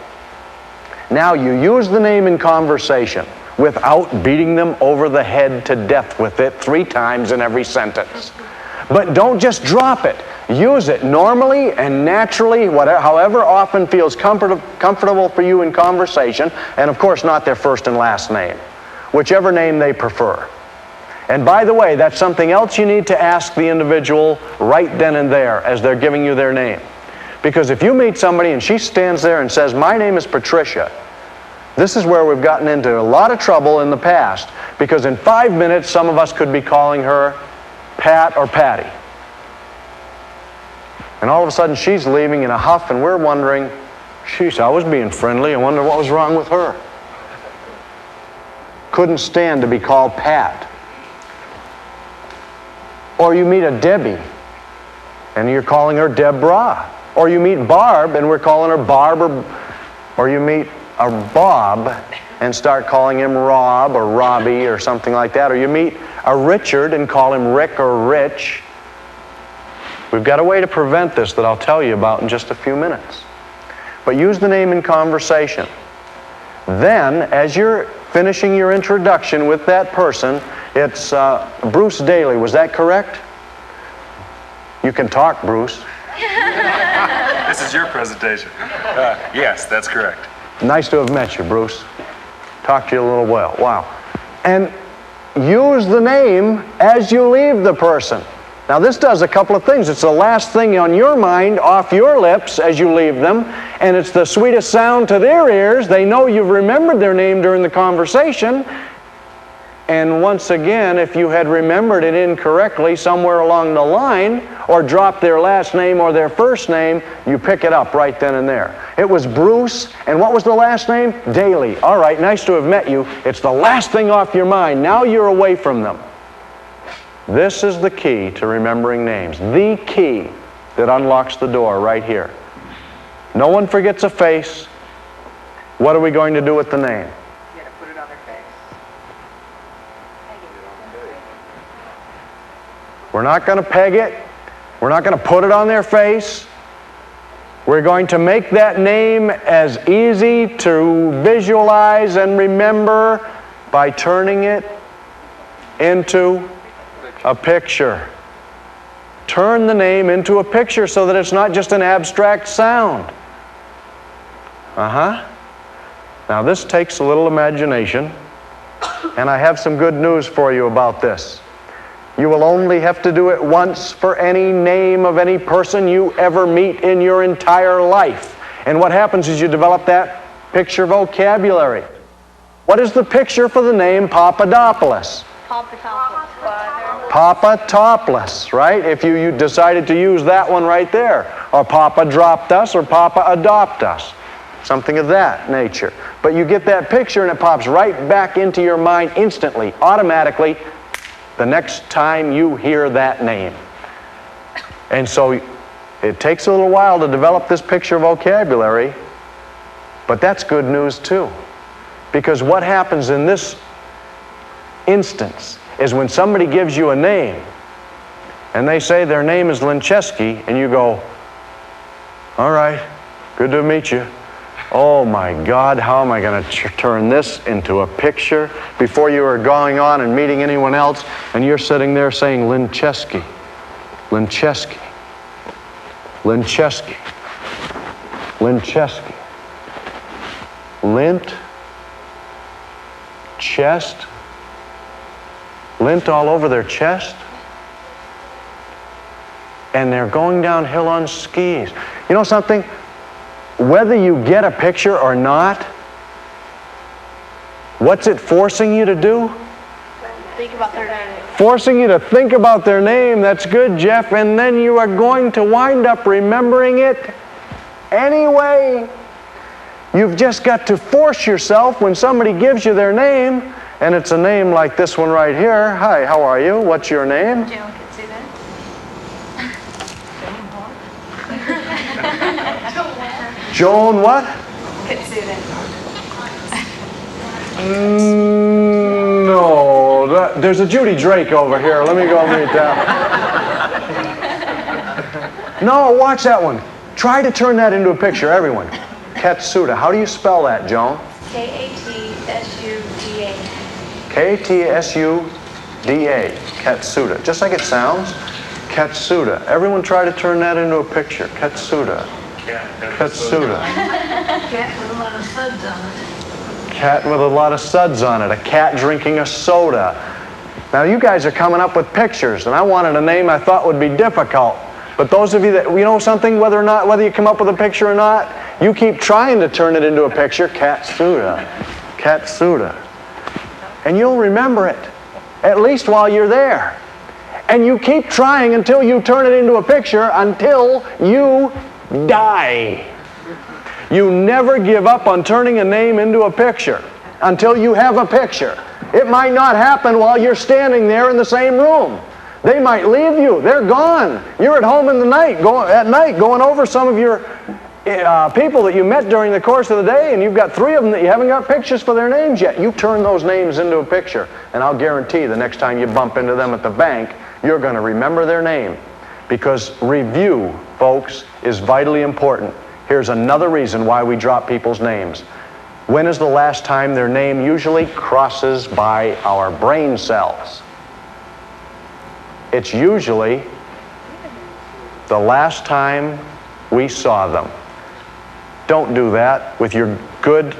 Now you use the name in conversation without beating them over the head to death with it 3 times in every sentence. But don't just drop it. Use it normally and naturally, however often feels comfortable for you in conversation, and of course not their first and last name, whichever name they prefer. And by the way, that's something else you need to ask the individual right then and there as they're giving you their name. Because if you meet somebody and she stands there and says, my name is Patricia, this is where we've gotten into a lot of trouble in the past, because in 5 minutes some of us could be calling her Pat or Patty. And all of a sudden she's leaving in a huff, and we're wondering, sheesh, I was being friendly. I wonder what was wrong with her. Couldn't stand to be called Pat. Or you meet a Debbie, and you're calling her Deborah. Or you meet Barb, and we're calling her Barb. Or you meet a Bob, and start calling him Rob or Robbie or something like that. Or you meet a Richard and call him Rick or Rich. We've got a way to prevent this that I'll tell you about in just a few minutes. But use the name in conversation. Then, as you're finishing your introduction with that person, it's Bruce Daly. Was that correct? You can talk, Bruce. This is your presentation. Yes, that's correct. Nice to have met you, Bruce. Talked to you a little while. Wow. And use the name as you leave the person. Now this does a couple of things. It's the last thing on your mind, off your lips as you leave them, and it's the sweetest sound to their ears. They know you've remembered their name during the conversation. And once again, if you had remembered it incorrectly somewhere along the line, or dropped their last name or their first name, you pick it up right then and there. It was Bruce, and what was the last name? Daly. All right, nice to have met you. It's the last thing off your mind. Now you're away from them. This is the key to remembering names. The key that unlocks the door right here. No one forgets a face. What are we going to do with the name? You gotta put it on their face. We're not going to peg it. We're not going to put it on their face. We're going to make that name as easy to visualize and remember by turning it into a picture. Turn the name into a picture so that it's not just an abstract sound. Now this takes a little imagination, and I have some good news for you about this. You will only have to do it once for any name of any person you ever meet in your entire life. And what happens is you develop that picture vocabulary. What is the picture for the name Papadopoulos? Papa-topless, right? If you decided to use that one right there. Or Papa dropped us, or Papa adopt us. something of that nature. But you get that picture and it pops right back into your mind instantly, automatically, the next time you hear that name. And so it takes a little while to develop this picture vocabulary, but that's good news too. Because what happens in this instance is when somebody gives you a name and they say their name is Lincheski, and you go, all right, good to meet you. Oh my God, how am I going to turn this into a picture? Before you are going on and meeting anyone else, and you're sitting there saying Lincheski, Lincheski, Lincheski, Lincheski, lint, chest, lint all over their chest, and they're going downhill on skis. You know something? Whether you get a picture or not, what's it forcing you to do? Think about their name. Forcing you to think about their name. That's good, Jeff. And then you are going to wind up remembering it anyway. You've just got to force yourself when somebody gives you their name, and it's a name like this one right here. Hi, how are you? What's your name? Joan could see that. Joan what? Could see that. No, there's a Judy Drake over here. Let me go meet that. No, watch that one. Try to turn that into a picture, everyone. Katsuda. How do you spell that, Joan? K-A-T-S-U-D-A. K-T-S-U-D-A. Katsuda. Just like it sounds. Katsuda. Everyone try to turn that into a picture. Katsuda. Katsuda. Cat with a lot of suds on it. Cat with a lot of suds on it. A cat drinking a soda. Now you guys are coming up with pictures, and I wanted a name I thought would be difficult. But those of you that, you know something, whether you come up with a picture or not, you keep trying to turn it into a picture. Katsuda. Katsuda. And you'll remember it, at least while you're there. And you keep trying until you turn it into a picture, until you die. You never give up on turning a name into a picture until you have a picture. It might not happen while you're standing there in the same room. They might leave you. They're gone. You're at home at night going over some of your people that you met during the course of the day, and you've got 3 of them that you haven't got pictures for their names yet. You turn those names into a picture, and I'll guarantee the next time you bump into them at the bank, you're going to remember their name. Because review, folks, is vitally important. Here's another reason why we drop people's names. When is the last time their name usually crosses by our brain cells? It's usually the last time we saw them. Don't do that with your good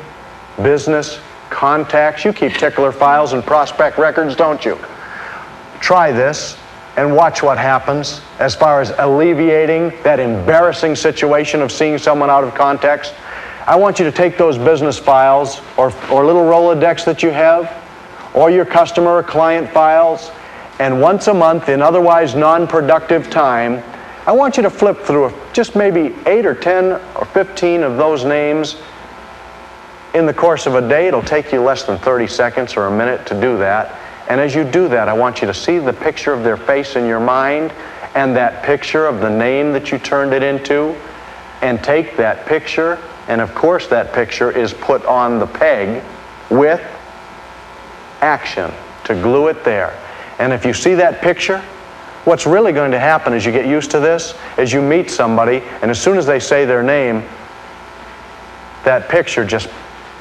business contacts. You keep tickler files and prospect records, don't you? Try this and watch what happens as far as alleviating that embarrassing situation of seeing someone out of context. I want you to take those business files or little Rolodex that you have, or your customer or client files, and once a month in otherwise non-productive time, I want you to flip through just maybe 8 or 10 or 15 of those names in the course of a day. It'll take you less than 30 seconds or a minute to do that. And as you do that, I want you to see the picture of their face in your mind and that picture of the name that you turned it into, and take that picture, and of course that picture is put on the peg with action to glue it there. And if you see that picture, what's really going to happen as you get used to this is you meet somebody, and as soon as they say their name, that picture just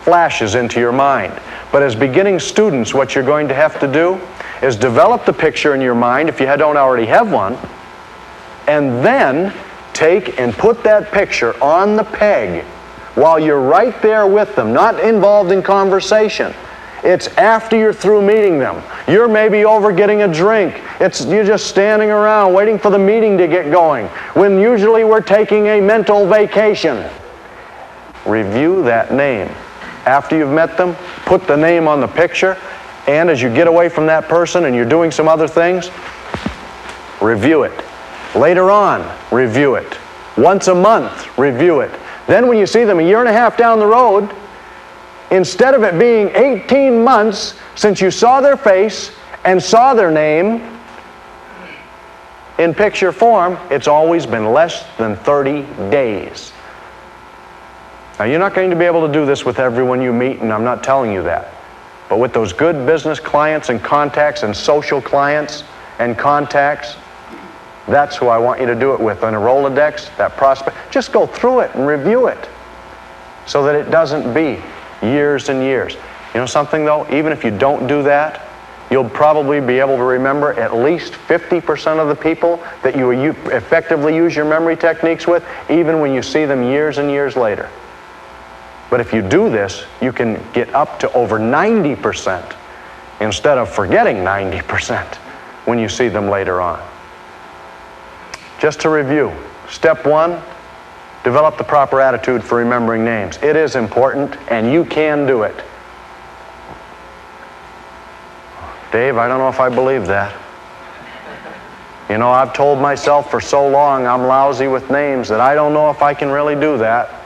flashes into your mind. But as beginning students, what you're going to have to do is develop the picture in your mind, if you don't already have one, and then take and put that picture on the peg while you're right there with them, not involved in conversation. It's after you're through meeting them. You're maybe over getting a drink. You're just standing around waiting for the meeting to get going, when usually we're taking a mental vacation. Review that name. After you've met them, put the name on the picture, and as you get away from that person and you're doing some other things, review it. Later on, review it. Once a month, review it. Then when you see them a year and a half down the road, instead of it being 18 months since you saw their face and saw their name in picture form, it's always been less than 30 days. Now, you're not going to be able to do this with everyone you meet, and I'm not telling you that. But with those good business clients and contacts and social clients and contacts, that's who I want you to do it with. On a Rolodex, that prospect, just go through it and review it so that it doesn't be years and years. You know something, though? Even if you don't do that, you'll probably be able to remember at least 50% of the people that you effectively use your memory techniques with, even when you see them years and years later. But if you do this, you can get up to over 90% instead of forgetting 90% when you see them later on. Just to review, step 1, develop the proper attitude for remembering names. It is important, and you can do it. Dave, I don't know if I believe that. You know, I've told myself for so long I'm lousy with names that I don't know if I can really do that.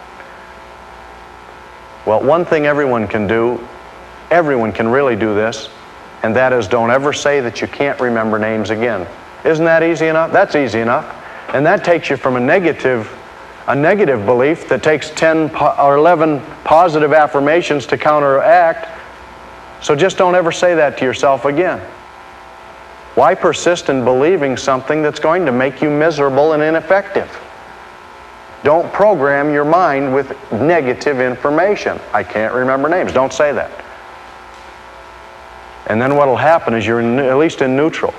Well, one thing everyone can do, everyone can really do this, and that is don't ever say that you can't remember names again. Isn't that easy enough? That's easy enough. And that takes you from a negative belief that takes 10 or 11 positive affirmations to counteract. So just don't ever say that to yourself again. Why persist in believing something that's going to make you miserable and ineffective? Don't program your mind with negative information. I can't remember names. Don't say that. And then what will happen is you're at least in neutral.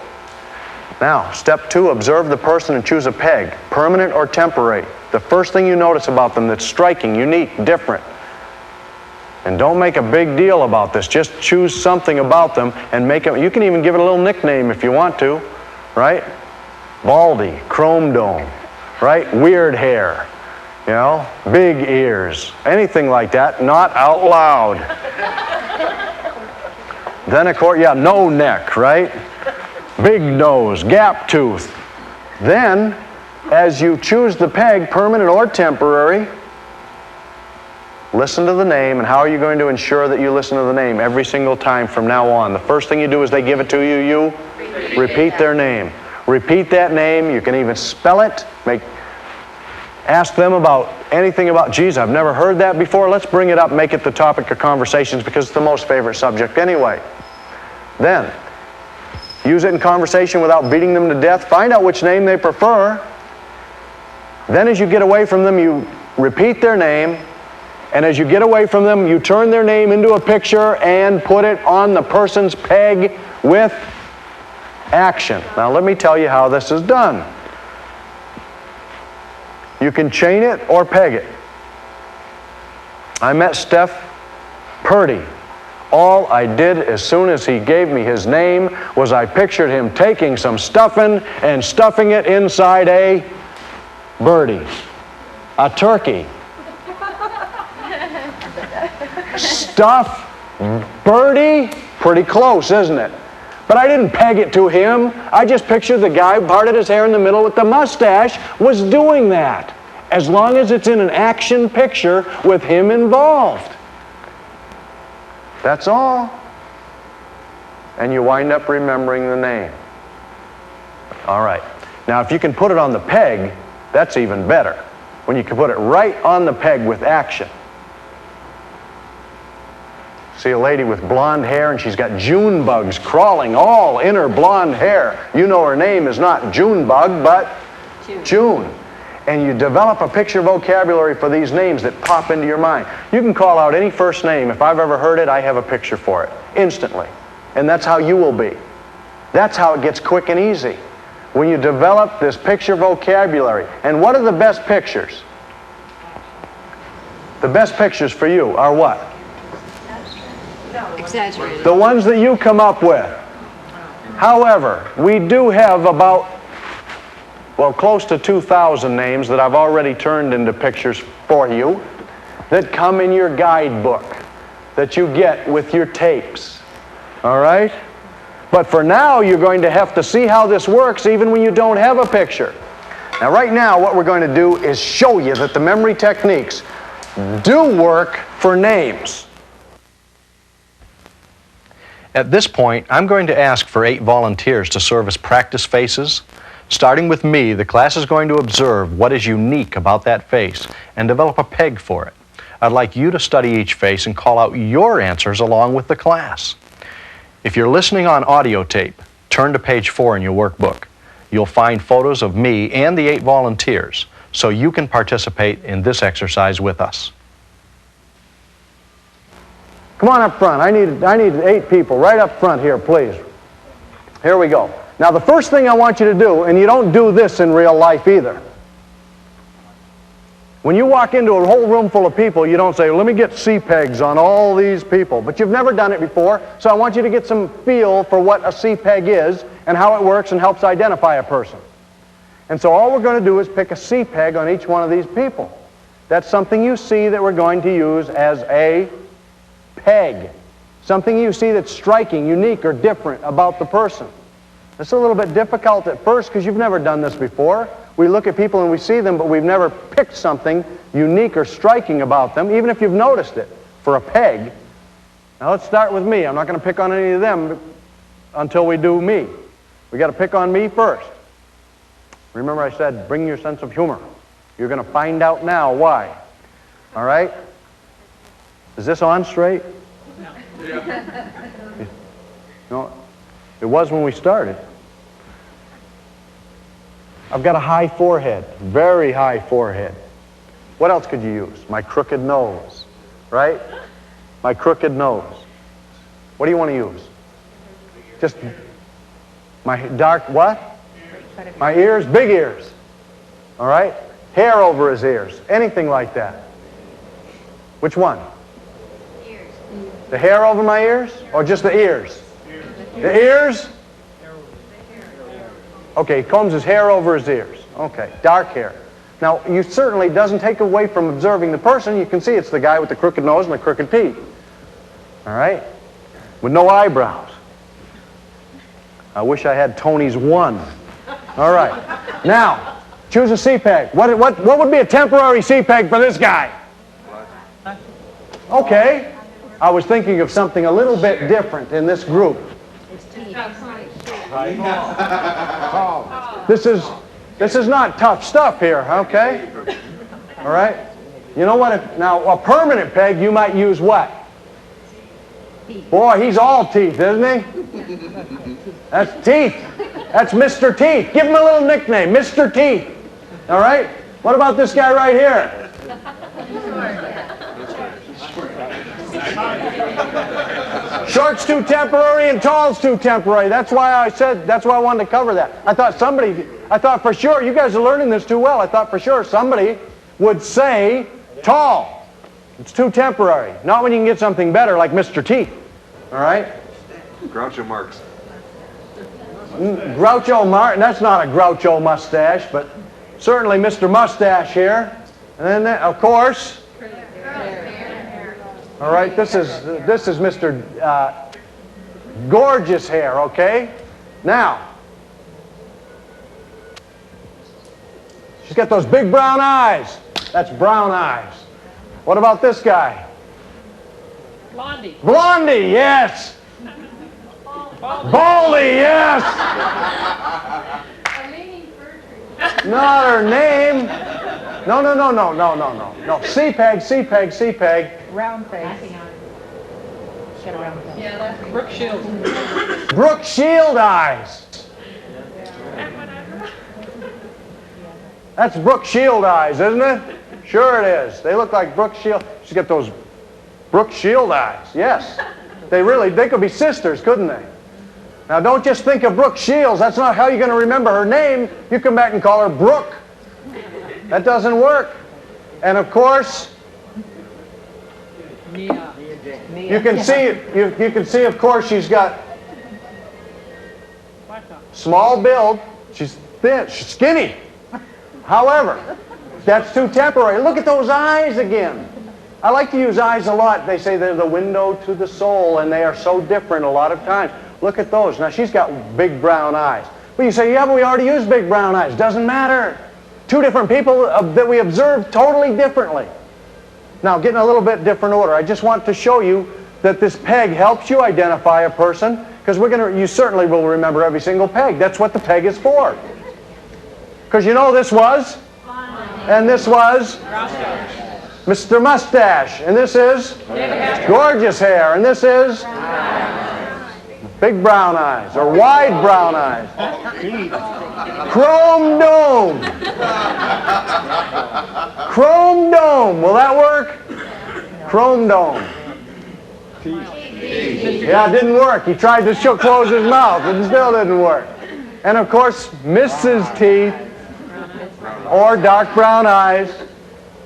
Now, step 2, observe the person and choose a peg, permanent or temporary. The first thing you notice about them that's striking, unique, different. And don't make a big deal about this. Just choose something about them and make it. You can even give it a little nickname if you want to, right? Baldy, chrome dome, right? Weird hair, you know, big ears, anything like that, not out loud. Then, of course, no neck, right? Big nose, gap tooth. Then, as you choose the peg, permanent or temporary, listen to the name. And how are you going to ensure that you listen to the name every single time from now on? The first thing you do is they give it to you, you repeat their name. Repeat that name. You can even spell it. Ask them about anything about, geez, I've never heard that before. Let's bring it up, make it the topic of conversations because it's the most favorite subject anyway. Then, use it in conversation without beating them to death. Find out which name they prefer. Then as you get away from them, you repeat their name. And as you get away from them, you turn their name into a picture and put it on the person's peg with action. Now let me tell you how this is done. You can chain it or peg it. I met Steph Purdy. All I did as soon as he gave me his name was I pictured him taking some stuffing and stuffing it inside a birdie, a turkey. Stuff birdie? Pretty close, isn't it? But I didn't peg it to him. I just pictured the guy who parted his hair in the middle with the mustache was doing that. As long as it's in an action picture with him involved. That's all. And you wind up remembering the name. All right. Now, if you can put it on the peg, that's even better. When you can put it right on the peg with action. See a lady with blonde hair and she's got June bugs crawling all in her blonde hair. You know her name is not Junebug, but June. And you develop a picture vocabulary for these names that pop into your mind. You can call out any first name. If I've ever heard it, I have a picture for it instantly. And that's how you will be. That's how it gets quick and easy. When you develop this picture vocabulary. And what are the best pictures? The best pictures for you are what? Exaggerated. The ones that you come up with. However, we do have about, close to 2,000 names that I've already turned into pictures for you that come in your guidebook that you get with your tapes. All right? But for now, you're going to have to see how this works even when you don't have a picture. Now right now what we're going to do is show you that the memory techniques do work for names. At this point, I'm going to ask for 8 volunteers to serve as practice faces. Starting with me, the class is going to observe what is unique about that face and develop a peg for it. I'd like you to study each face and call out your answers along with the class. If you're listening on audio tape, turn to page 4 in your workbook. You'll find photos of me and the 8 volunteers, so you can participate in this exercise with us. Come on up front. I need 8 people right up front here, please. Here we go. Now the first thing I want you to do, and you don't do this in real life either. When you walk into a whole room full of people, you don't say, let me get CPEGs on all these people. But you've never done it before, so I want you to get some feel for what a CPEG is and how it works and helps identify a person. And so all we're going to do is pick a CPEG on each one of these people. That's something you see that we're going to use as a peg. Something you see that's striking, unique, or different about the person. It's a little bit difficult at first because you've never done this before. We look at people and we see them, but we've never picked something unique or striking about them, even if you've noticed it, for a peg. Now let's start with me. I'm not going to pick on any of them until we do me. We've got to pick on me first. Remember I said, bring your sense of humor. You're going to find out now why. All right? Is this on straight? No. Yeah. No, it was when we started. I've got a high forehead, very high forehead. What else could you use? My crooked nose, right? My crooked nose. What do you want to use? Just my dark what? My ears, big ears. All right? Hair over his ears, anything like that. Which one? Ears. The hair over my ears or just the ears? The ears? Okay, he combs his hair over his ears. Okay, dark hair. Now, you certainly doesn't take away from observing the person. You can see it's the guy with the crooked nose and the crooked teeth. All right? With no eyebrows. I wish I had Tony's one. All right. Now, choose a CPEG. What would be a temporary CPEG for this guy? Okay. I was thinking of something a little bit different in this group. This is not tough stuff here, okay? All right? You know what? Now, a permanent peg, you might use what? Boy, he's all teeth, isn't he? That's teeth. That's Mr. Teeth. Give him a little nickname, Mr. Teeth. All right? What about this guy right here? Short's too temporary and tall's too temporary. That's why I wanted to cover that. I thought for sure, you guys are learning this too well. I thought for sure somebody would say tall. It's too temporary. Not when you can get something better like Mr. Teeth. All right? Groucho Marx. Groucho Marx, that's not a Groucho mustache, but certainly Mr. Mustache here. And then, of course, all right, this is Mr. Gorgeous Hair, okay? Now, she's got those big brown eyes. That's brown eyes. What about this guy? Blondie. Blondie, yes. Baldy, yes. Not her name. No. CPEG. Round face. She had a round face. Yeah, that's Brooke Shields. Brooke Shield eyes. That's Brooke Shield eyes, isn't it? Sure it is. They look like Brooke Shield. She's got those Brooke Shield eyes. Yes. They could be sisters, couldn't they? Now don't just think of Brooke Shields. That's not how you're going to remember her name. You come back and call her Brooke. That doesn't work. And of course, Mia. you can see, of course, she's got small build. She's thin. She's skinny. However, that's too temporary. Look at those eyes again. I like to use eyes a lot. They say they're the window to the soul, and they are so different a lot of times. Look at those. Now, she's got big brown eyes. But you say, yeah, but we already used big brown eyes. Doesn't matter. Two different people that we observe totally differently. Now, get in a little bit different order. I just want to show you that this peg helps you identify a person, because you certainly will remember every single peg. That's what the peg is for. Because you know this was, and this was Mr. Mustache, and this is gorgeous hair, and this is big brown eyes, or wide brown eyes. Chrome dome. Chrome dome. Will that work? Chrome dome. Yeah, it didn't work. He tried to close his mouth, but it still didn't work. And of course, Mrs. Teeth, or dark brown eyes,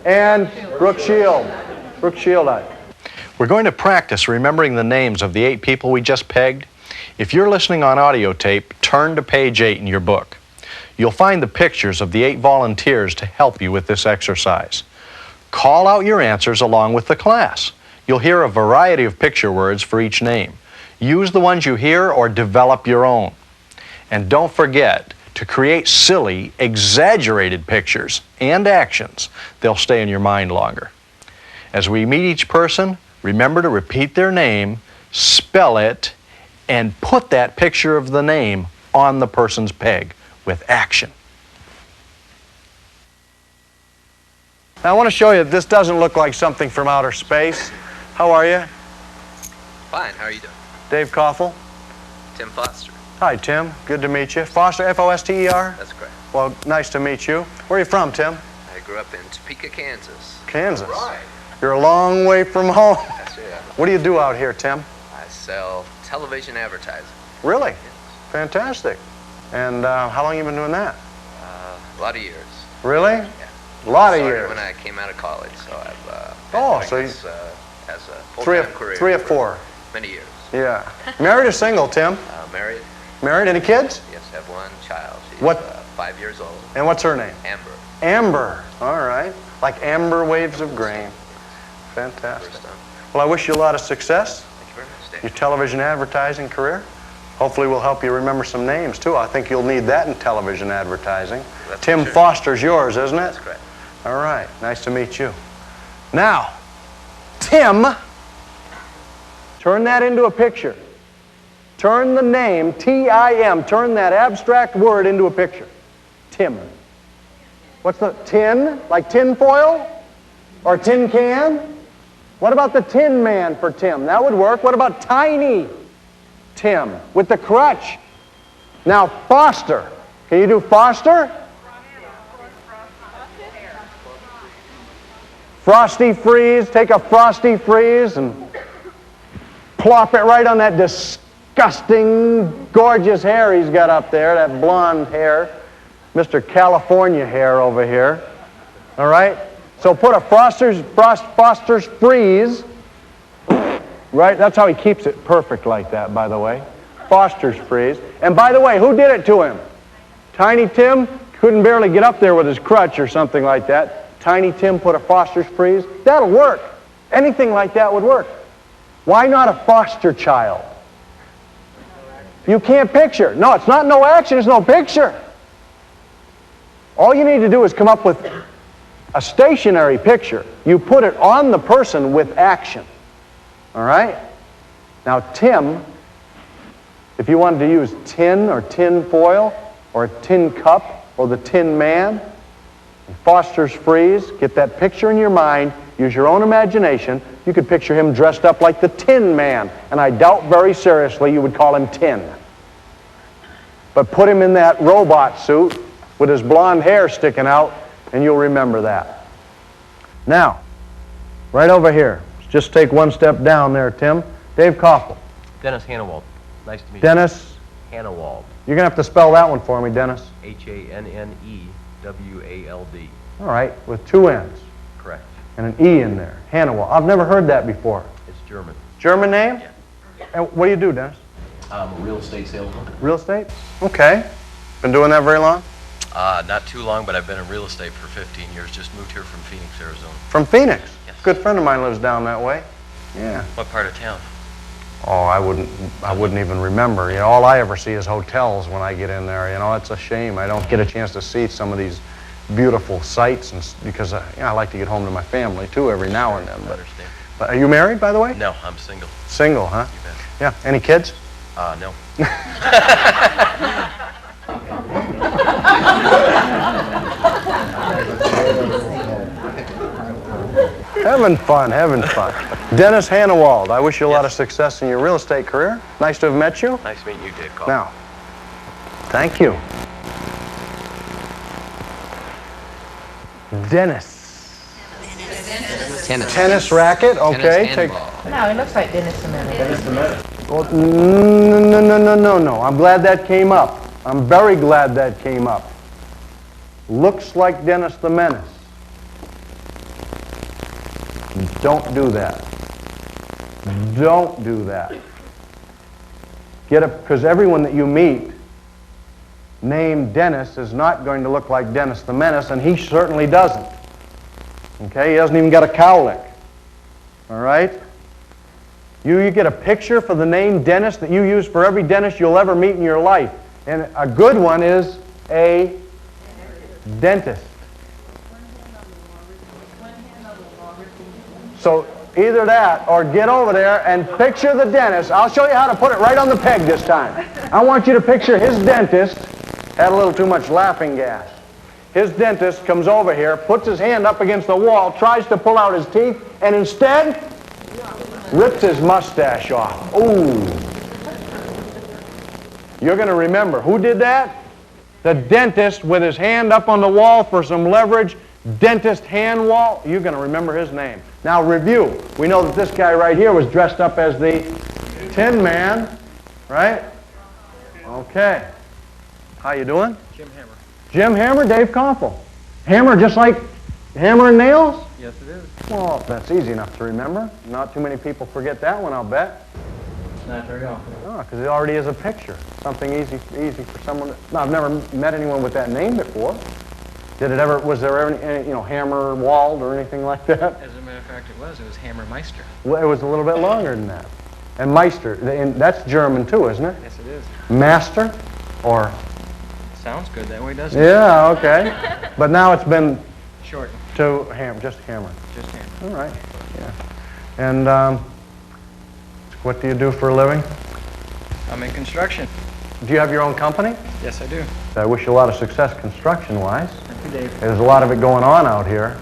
and Brooke Shield. Brooke Shield eyes. We're going to practice remembering the names of the 8 people we just pegged. If you're listening on audio tape, turn to page 8 in your book. You'll find the pictures of the 8 volunteers to help you with this exercise. Call out your answers along with the class. You'll hear a variety of picture words for each name. Use the ones you hear or develop your own. And don't forget to create silly, exaggerated pictures and actions. They'll stay in your mind longer. As we meet each person, remember to repeat their name, spell it, and put that picture of the name on the person's peg with action. Now I want to show you that this doesn't look like something from outer space. How are you? Fine, how are you doing? Dave Koffel. Tim Foster. Hi, Tim. Good to meet you. Foster, F-O-S-T-E-R? That's correct. Well, nice to meet you. Where are you from, Tim? I grew up in Topeka, Kansas. Kansas. Right. You're a long way from home. That's right. What do you do out here, Tim? I sell television advertising. Really? Fantastic. And how long have you been doing that? A lot of years. Really? Yeah. A lot of Started years. when I came out of college, so I've Oh, been so doing you- this as a full-time career. Three or for four. Many years. Yeah. Married or single, Tim? Married. Married? Any kids? Yes, have one child. She's What? 5 years old. And what's her name? Amber. Amber. All right. Like amber waves of grain. Fantastic. First time. Well, I wish you a lot of success. Thank you very much, Dave. Your television advertising career. Hopefully we'll help you remember some names, too. I think you'll need that in television advertising. That's Tim for sure. Foster's yours, isn't it? That's correct. All right. Nice to meet you. Now, Tim, turn that into a picture. Turn the name, T-I-M, turn that abstract word into a picture. Tim. What's the tin? Like tin foil? Or tin can? What about the Tin Man for Tim? That would work. What about Tiny Tim with the crutch? Now, Foster. Can you do Foster? Frosty Freeze. Take a Frosty Freeze and plop it right on that disgusting, gorgeous hair he's got up there, that blonde hair. Mr. California hair over here. All right? So put a Foster's Freeze. Right? That's how he keeps it perfect like that, by the way. Foster's Freeze. And by the way, who did it to him? Tiny Tim couldn't barely get up there with his crutch or something like that. Tiny Tim put a Foster's Freeze. That'll work. Anything like that would work. Why not a foster child? You can't picture. No, it's not no action, it's no picture. All you need to do is come up with a stationary picture. You put it on the person with action. All right? Now, Tim, if you wanted to use tin or tin foil or a tin cup or the Tin Man, Foster's Freeze, get that picture in your mind, use your own imagination. You could picture him dressed up like the Tin Man, and I doubt very seriously you would call him Tin. But put him in that robot suit with his blonde hair sticking out, and you'll remember that. Now, right over here, just take one step down there, Tim. Dave Koffel. Dennis Hannawald. Nice to meet you. Dennis, Hannawald. you're going to have to spell that one for me, Dennis. H-A-N-N-E-W-A-L-D. All right, with 2 N's Correct. and an E in there. Hannawald. I've never heard that before. It's German. German name? Yeah. And what do you do, Dennis? I'm a real estate salesman. Real estate? Okay. Been doing that very long? Not too long, but I've been in real estate for 15 years. Just moved here from Phoenix, Arizona. From Phoenix? Yes. Good friend of mine lives down that way. Yeah. What part of town? Oh, I wouldn't even remember. You know, all I ever see is hotels when I get in there. You know, it's a shame. I don't get a chance to see some of these beautiful sights, and because I like to get home to my family too every now and then. I understand. But are you married, by the way? No, I'm single. Single, huh? You bet. Yeah. Any kids? No. Having fun, having fun. Dennis Hannawald, I wish you a lot of success in your real estate career. Nice to have met you. Nice meeting you, Dave. Now, thank you. Dennis. Tennis racket, okay. Take. No, it looks like Dennis the Menace. Well, no. I'm glad that came up. I'm very glad that came up. Looks like Dennis the Menace. Don't do that. Don't do that. Because everyone that you meet named Dennis is not going to look like Dennis the Menace, and he certainly doesn't. Okay, he hasn't even got a cowlick. All right? You get a picture for the name Dennis that you use for every dentist you'll ever meet in your life. And a good one is a dentist. So either that or get over there and picture the dentist. I'll show you how to put it right on the peg this time. I want you to picture his dentist. Had a little too much laughing gas. His dentist comes over here, puts his hand up against the wall, tries to pull out his teeth, and instead rips his mustache off. Ooh. You're going to remember. Who did that? The dentist with his hand up on the wall for some leverage. Dentist hand wall. You're going to remember his name. Now review. We know that this guy right here was dressed up as the Tin Man, right? Okay. How you doing? Jim Hammer. Jim Hammer, Dave Koffel. Hammer just like hammer and nails? Yes, it is. Well, that's easy enough to remember. Not too many people forget that one, I'll bet. Not very often. Oh, because it already is a picture. Something easy for someone to... No, I've never met anyone with that name before. Did it ever... Was there ever any, Hammer Wald or anything like that? As a matter of fact, it was Hammer Meister. Well, it was a little bit longer than that. And Meister, that's German too, isn't it? Yes, it is. Master or... Sounds good that way, doesn't it? Yeah, okay. But now it's been Shortened. to just Hammer. Just Hammer. All right. Yeah. And what do you do for a living? I'm in construction. Do you have your own company? Yes, I do. I wish you a lot of success construction-wise. Thank you, Dave. There's a lot of it going on out here,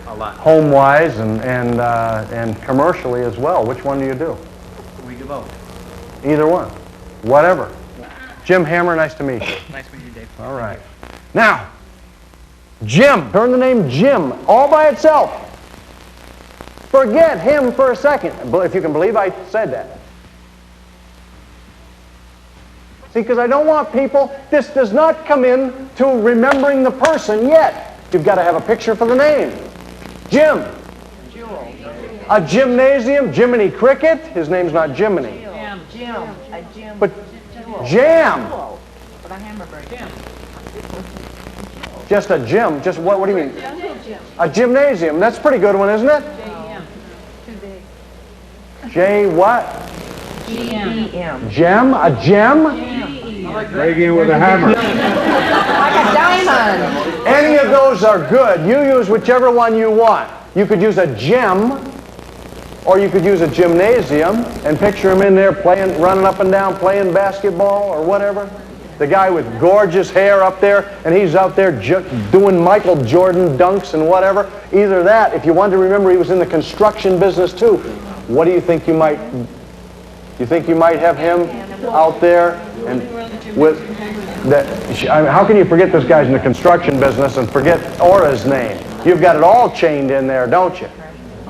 A lot. home-wise and commercially as well. Which one do you do? We do both. Either one. Whatever. Jim Hammer, nice to meet you. Nice to meet you, Dave. All right. Now, Jim. Turn the name Jim all by itself. Forget him for a second. If you can believe I said that. See, because I don't want people, this does not come in to remembering the person yet. You've got to have a picture for the name. Jim. A gymnasium, Jiminy Cricket. His name's not Jiminy. Jim. But Jam. But a hamburger. Jim. Just a gym. Just what do you mean? A gymnasium. That's a pretty good one, isn't it? J-M. Too big. J what? G-M. Gem? A gem? Breaking with a hammer. Like a diamond. Any of those are good. You use whichever one you want. You could use a gem, or you could use a gymnasium and picture him in there playing, running up and down, playing basketball or whatever. The guy with gorgeous hair up there, and he's out there doing Michael Jordan dunks and whatever. Either that, if you wanted to remember he was in the construction business too. What do you think you might... You think you might have him out there and with that? I mean, how can you forget this guy's in the construction business and forget Ora's name? You've got it all chained in there, don't you?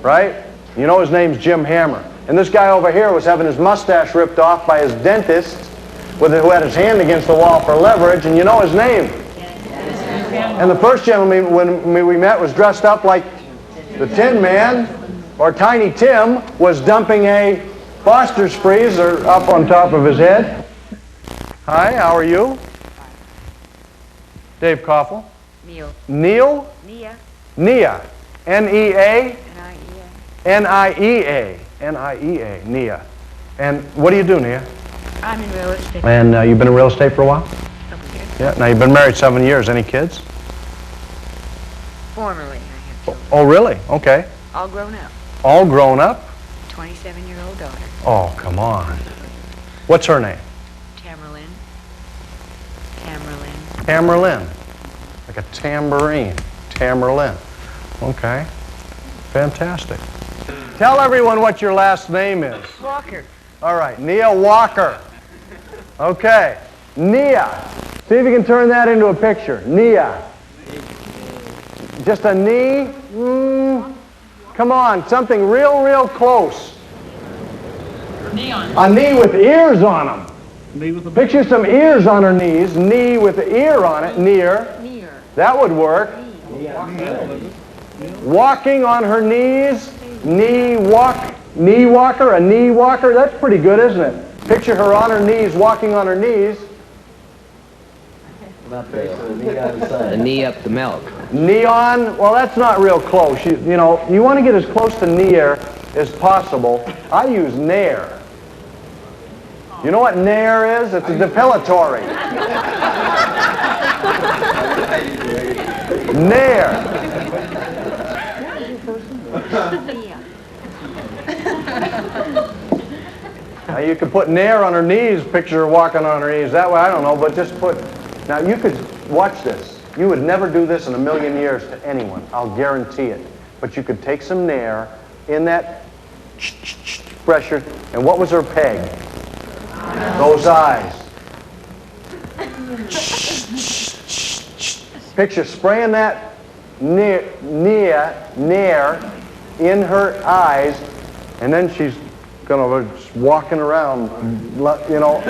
Right? You know his name's Jim Hammer. And this guy over here was having his mustache ripped off by his dentist who had his hand against the wall for leverage, and you know his name. And the first gentleman when we met was dressed up like the Tin Man, or Tiny Tim was dumping a Foster's freezer up on top of his head. Hi, how are you? Dave Koffel. Neil. Neil? Nia. Nia. N-E-A? N-I-E-A. N-I-E-A. N-I-E-A. Nia. And what do you do, Nia? I'm in real estate. And you've been in real estate for a while? Couple years. Yeah. Now you've been married 7 years. Any kids? Formerly, I have children. Oh, really? Okay. All grown up. All grown up? 27-year-old daughter. Oh, come on. What's her name? Tamerlyn. Tamerlyn. Tamerlyn. Like a tambourine. Tamerlyn. Okay. Fantastic. Tell everyone what your last name is. Walker. All right, Nia Walker. Okay. Nia. See if you can turn that into a picture. Nia. Just a knee? Come on, something real, real close. Neon. A knee with ears on them. Picture some ears on her knees. Knee with the ear on it. Near. Near. That would work. Walking on her knees. Knee walk. Knee walker. A knee walker. That's pretty good, isn't it? Picture her on her knees, walking on her knees. A knee up the milk. Neon, well, that's not real close. You know, you want to get as close to near as possible. I use nair. You know what nair is? It's a depilatory. Nair. Now you could put nair on her knees, picture her walking on her knees. That way, I don't know, but just put... Now you could watch this. You would never do this in a million years to anyone. I'll guarantee it. But you could take some nair in that pressure, and what was her peg? Those eyes. Picture spraying that nair in her eyes, and then she's gonna just walking around, you know.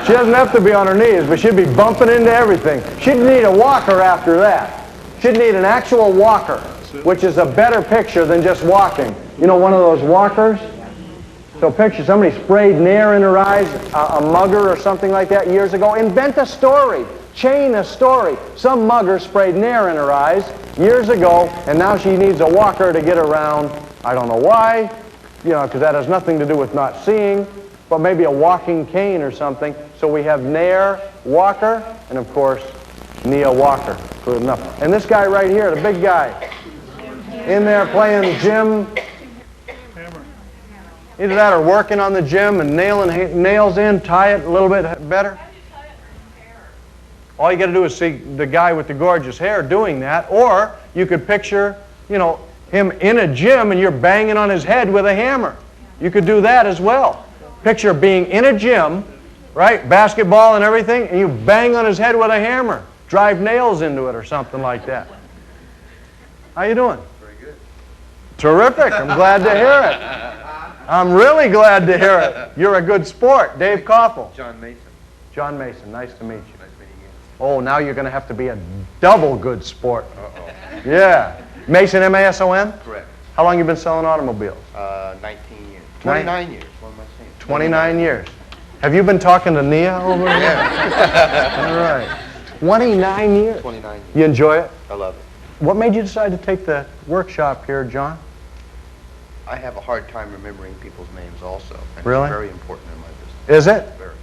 She doesn't have to be on her knees, but she'd be bumping into everything. She'd need a walker after that. She'd need an actual walker, which is a better picture than just walking. You know, one of those walkers? So picture somebody sprayed nair in her eyes, a mugger or something like that years ago. Invent a story. Chain a story. Some mugger sprayed nair in her eyes years ago, and now she needs a walker to get around. I don't know why. You know, because that has nothing to do with not seeing, but maybe a walking cane or something. So we have Nair, Walker, and of course, Nia Walker. Good enough. And this guy right here, the big guy, in there playing gym. Either that or working on the gym and nailing nails in, tie it a little bit better. All you got to do is see the guy with the gorgeous hair doing that, or you could picture, you know, him in a gym and you're banging on his head with a hammer. You could do that as well. Picture being in a gym, right, basketball and everything, and you bang on his head with a hammer, drive nails into it or something like that. How you doing? Very good. Terrific. I'm glad to hear it. I'm really glad to hear it. You're a good sport. Dave Koffel. John Mason. John Mason, nice to meet you. Nice meeting you. Oh, now you're going to have to be a double good sport. Uh-oh. Yeah. Mason, M-A-S-O-N? Correct. How long you been selling automobiles? 19 years. 29 years. What am I saying? 29 years. Have you been talking to Nia over there? Yeah. All right. 29 years. 29 years. You enjoy it? I love it. What made you decide to take the workshop here, John? I have a hard time remembering people's names also. And Really? It's very important in my business. Is it? Very.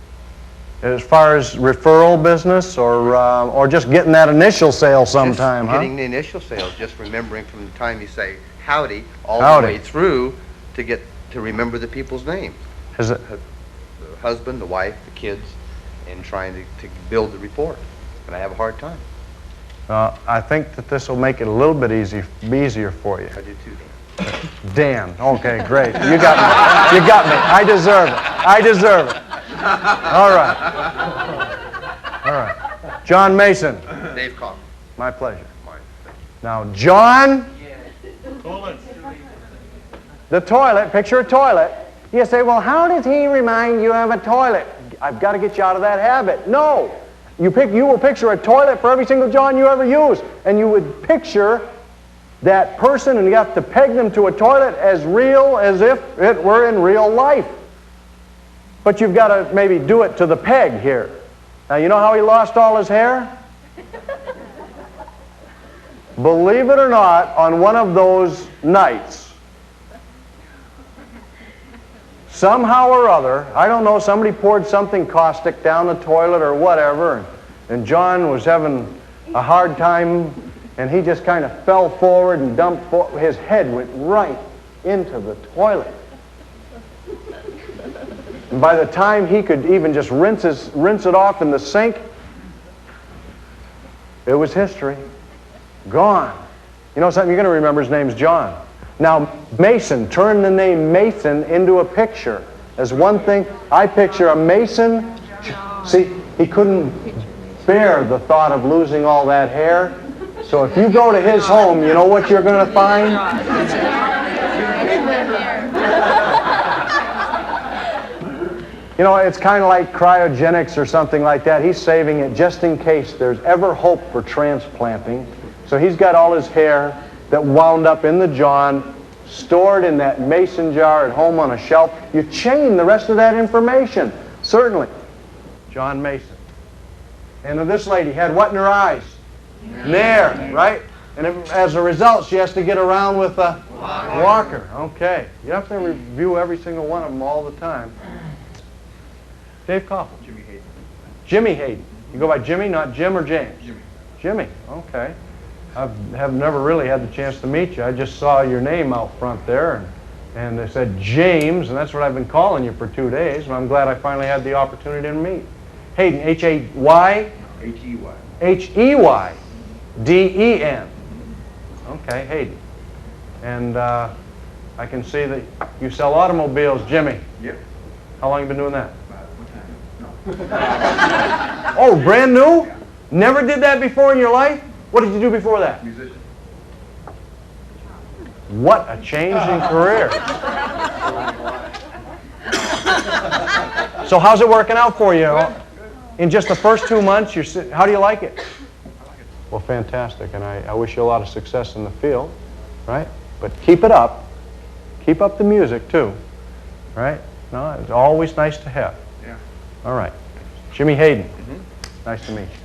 As far as referral business or just getting that initial sale sometime, Just huh? getting the initial sales, just remembering from the time you say howdy all Howdy. the way through to remember the people's names. Is it? The husband, the wife, the kids, and trying to build the rapport. And I have a hard time. I think that this will make it a little bit easier for you. I do too. Dan. Okay, great. You got me. You got me. I deserve it. I deserve it. All right. All right. John Mason. Dave Koffel. My pleasure. Mine. Now, John. The toilet. Picture a toilet. You say, well, how does he remind you of a toilet? I've got to get you out of that habit. No. You will picture a toilet for every single John you ever use. And you would picture that person, and you have to peg them to a toilet as real as if it were in real life. But you've got to maybe do it to the peg here. Now, you know how he lost all his hair? Believe it or not, on one of those nights, somehow or other, I don't know, somebody poured something caustic down the toilet or whatever, and John was having a hard time And he just kind of fell forward and his head went right into the toilet. And by the time he could even just rinse it off in the sink, it was history. Gone. You know something? You're going to remember his name's John. Now, Mason, turn the name Mason into a picture. As one thing, I picture a Mason. See, he couldn't bear the thought of losing all that hair. So if you go to his home, you know what you're going to find? You know, it's kind of like cryogenics or something like that. He's saving it just in case there's ever hope for transplanting. So he's got all his hair that wound up in the John, stored in that mason jar at home on a shelf. You chain the rest of that information. Certainly. John Mason. And this lady had what in her eyes? Nair, right? And as a result, she has to get around with a walker. Okay. You have to review every single one of them all the time. Dave Koppel. Jimmy Hayden. Jimmy Hayden. You go by Jimmy, not Jim or James? Jimmy. Jimmy, okay. I have never really had the chance to meet you. I just saw your name out front there, and they said James, and that's what I've been calling you for 2 days, and I'm glad I finally had the opportunity to meet. Hayden, H-A-Y? H-E-Y. H-E-Y-D-E-N. Okay, Hayden. And I can see that you sell automobiles, Jimmy. Yep. How long have you been doing that? Oh, brand new? Never did that before in your life? What did you do before that? Musician. What a change in career. So how's it working out for you? In just the first 2 months, how do you like it? I like it. Well, fantastic, and I wish you a lot of success in the field, right? But keep it up. Keep up the music, too, right? No, it's always nice to have. Yeah. All right. Jimmy Hayden. Mm-hmm. Nice to meet you.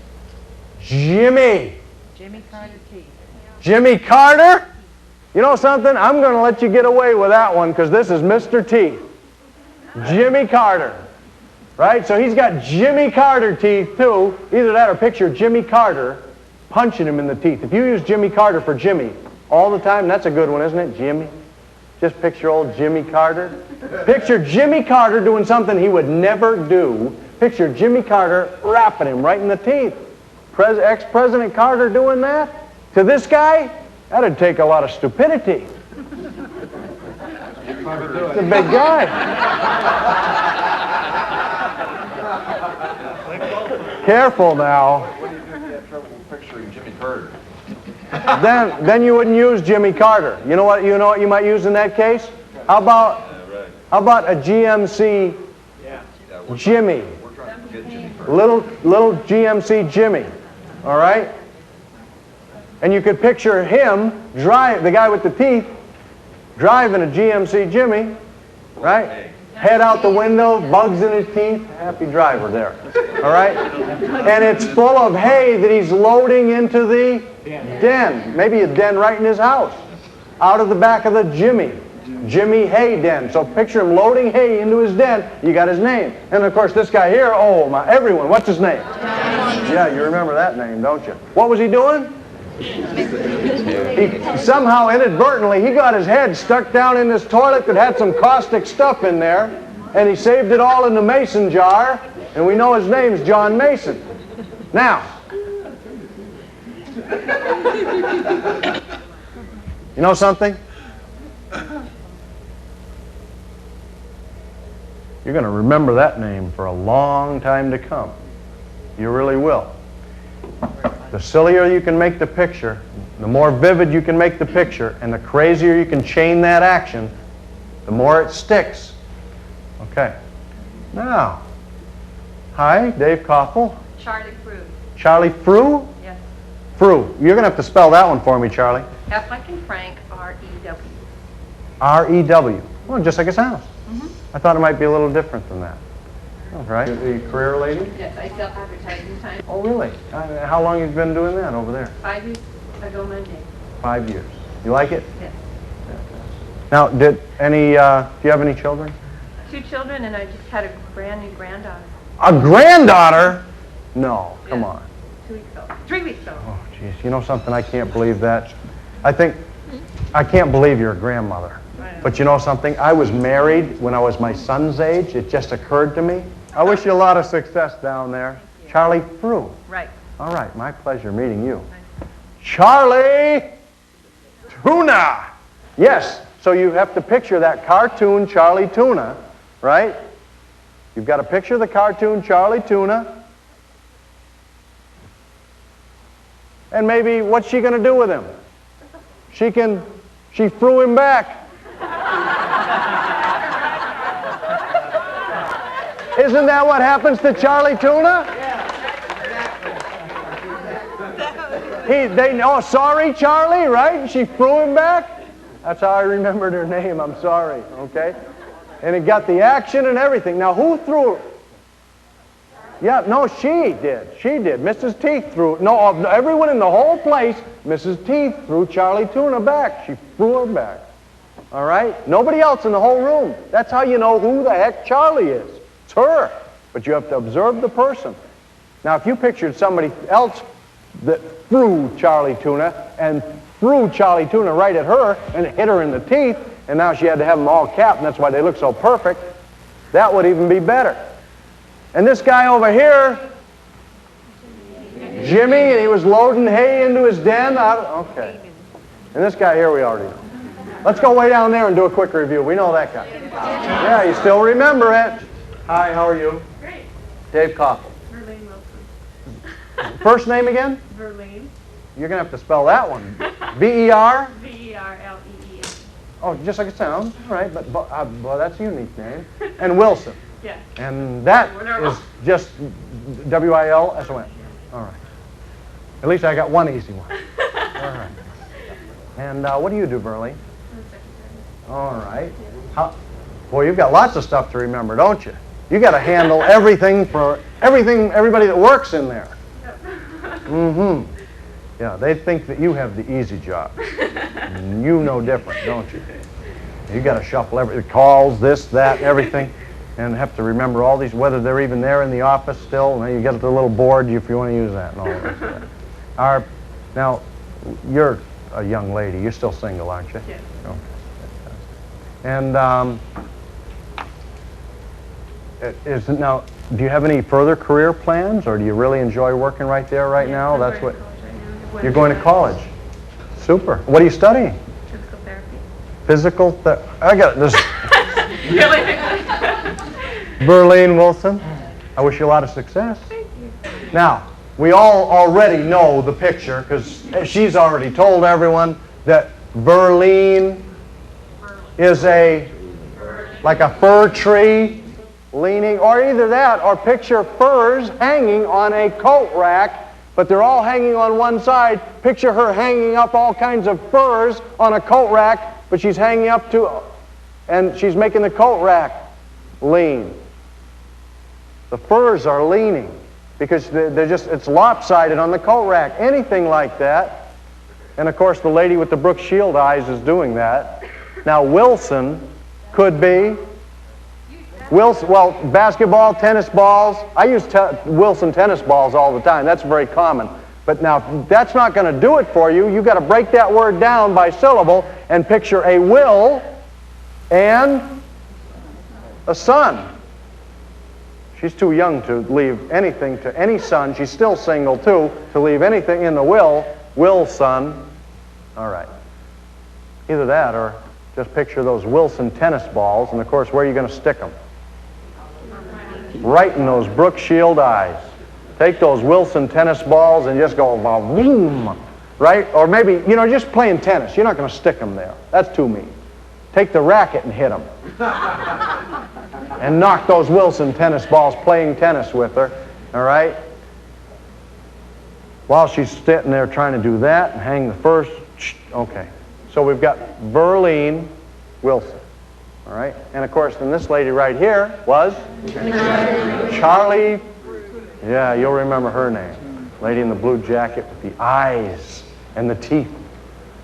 Jimmy! Jimmy Carter Keith. Jimmy Carter? You know something? I'm going to let you get away with that one because this is Mr. Teeth. Jimmy Carter. Right? So he's got Jimmy Carter teeth, too. Either that or picture Jimmy Carter punching him in the teeth. If you use Jimmy Carter for Jimmy all the time, that's a good one, isn't it? Jimmy. Just picture old Jimmy Carter. Picture Jimmy Carter doing something he would never do. Picture Jimmy Carter rapping him right in the teeth. Ex-President Carter doing that? To this guy? That'd take a lot of stupidity. He's a big guy. Careful now. What do you do if you have trouble picturing Jimmy Carter? Then you wouldn't use Jimmy Carter. You know what you might use in that case? How about a GMC Jimmy? We're trying to get Jimmy Carter. Little GMC Jimmy. All right? And you could picture him the guy with the teeth, driving a GMC Jimmy, right? Head out the window, bugs in his teeth, happy driver there. All right? And it's full of hay that he's loading into the den. Maybe a den right in his house. Out of the back of the Jimmy hay den. So picture him loading hay into his den. You got his name. And of course this guy here, oh my, everyone, what's his name? Yeah, you remember that name, don't you? What was he doing? He somehow inadvertently, he got his head stuck down in this toilet that had some caustic stuff in there, and he saved it all in the mason jar, and we know his name's John Mason. Now, you know something? You're going to remember that name for a long time to come. You really will. The sillier you can make the picture, the more vivid you can make the picture, and the crazier you can chain that action, the more it sticks. Okay. Now, hi, Dave Koppel. Charlie Fruit. Charlie Frew? Yes. Frew. You're going to have to spell that one for me, Charlie. F like in Frank, R-E-W. R-E-W. Well, just like it sounds. Mm-hmm. I thought it might be a little different than that. All right. A career lady? Yes, I sell advertising time. Oh, really? How long have you been doing that over there? 5 years ago Monday. 5 years. You like it? Yes. Now, do you have any children? 2 children, and I just had a brand new granddaughter. A granddaughter? No, come Yeah. on. 2 weeks old. 3 weeks old. Oh, gee. Jeez, you know something? I can't believe that. I can't believe you're a grandmother. But you know something? I was married when I was my son's age. It just occurred to me. I wish you a lot of success down there. Charlie Frew. Right. All right, my pleasure meeting you. Charlie Tuna. Yes, so you have to picture that cartoon Charlie Tuna, right? You've got to picture the cartoon Charlie Tuna. And maybe what's she going to do with him? She threw him back. Isn't that what happens to Charlie Tuna? Sorry, Charlie, right? She threw him back. That's how I remembered her name. I'm sorry, okay? And it got the action and everything. Now, who threw? Yeah, no, she did. She did. Mrs. Teeth threw. No, everyone in the whole place, Mrs. Teeth threw Charlie Tuna back. She threw her back. All right? Nobody else in the whole room. That's how you know who the heck Charlie is. It's her. But you have to observe the person. Now, if you pictured somebody else that threw Charlie Tuna and threw Charlie Tuna right at her and hit her in the teeth, and now she had to have them all capped, and that's why they look so perfect, that would even be better. And this guy over here, Jimmy, and he was loading hay into his den. Okay. And this guy here we already know. Let's go way down there and do a quick review. We know that guy. Yeah, you still remember it. Hi, how are you? Great. Dave Koppel. Verlaine Wilson. First name again? Verlaine. You're going to have to spell that one. V-E-R? V-E-R-L-E-E-N. Oh, just like it sounds. All right, but well, that's a unique name. And Wilson. Yes. And that is just W-I-L-S-O-N. All right. At least I got one easy one. All right. And what do you do, Burley? All right. Boy, you've got lots of stuff to remember, don't you? You got to handle everything for everybody that works in there. Mm-hmm. Yeah, they think that you have the easy job. You know different, don't you? You got to shuffle the calls, this, that, everything, and have to remember all these, whether they're even there in the office still. And you get the little board if you want to use that and all of that. Now, you're a young lady. You're still single, aren't you? Yes. Okay. And now, do you have any further career plans, or do you really enjoy working right there right now? That's what you're going to college. Super. What are you studying? Physical therapy. Physical therapy. I got this. Verlaine Wilson. I wish you a lot of success. Thank you. Now, we all already know the picture because she's already told everyone that Verlaine is like a fir tree leaning, or either that, or picture furs hanging on a coat rack, but they're all hanging on one side. Picture her hanging up all kinds of furs on a coat rack, but she's hanging up to, and she's making the coat rack lean. The furs are leaning because it's lopsided on the coat rack. Anything like that. And of course the lady with the Brooke Shield eyes is doing that. Now Wilson could be basketball, tennis balls. I use Wilson tennis balls all the time. That's very common. But now, that's not going to do it for you. You've got to break that word down by syllable and picture a will and a son. She's too young to leave anything to any son. She's still single, too, to leave anything in the will son. All right. Either that or just picture those Wilson tennis balls, and of course, where are you going to stick them? Right in those Brooke Shield eyes. Take those Wilson tennis balls and just go boom, right? Or maybe, just playing tennis. You're not going to stick them there. That's too mean. Take the racket and hit them. And knock those Wilson tennis balls playing tennis with her, all right? While she's sitting there trying to do that and hang the first, okay. So we've got Verlaine Wilson. All right, and of course, then this lady right here was Charlie. Yeah, you'll remember her name. Lady in the blue jacket with the eyes and the teeth.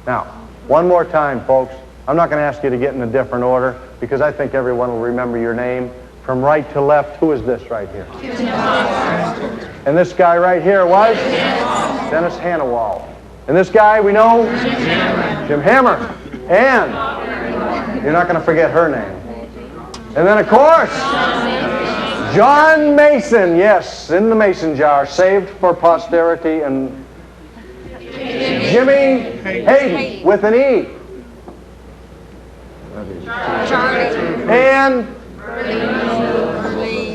Now, one more time, folks. I'm not going to ask you to get in a different order because I think everyone will remember your name from right to left. Who is this right here? And this guy right here was? Dennis Hannawald. And this guy we know? Jim Hammer. And you're not going to forget her name. And then, of course, John Mason. Yes, in the Mason jar, saved for posterity. And Jimmy Hayden with an E.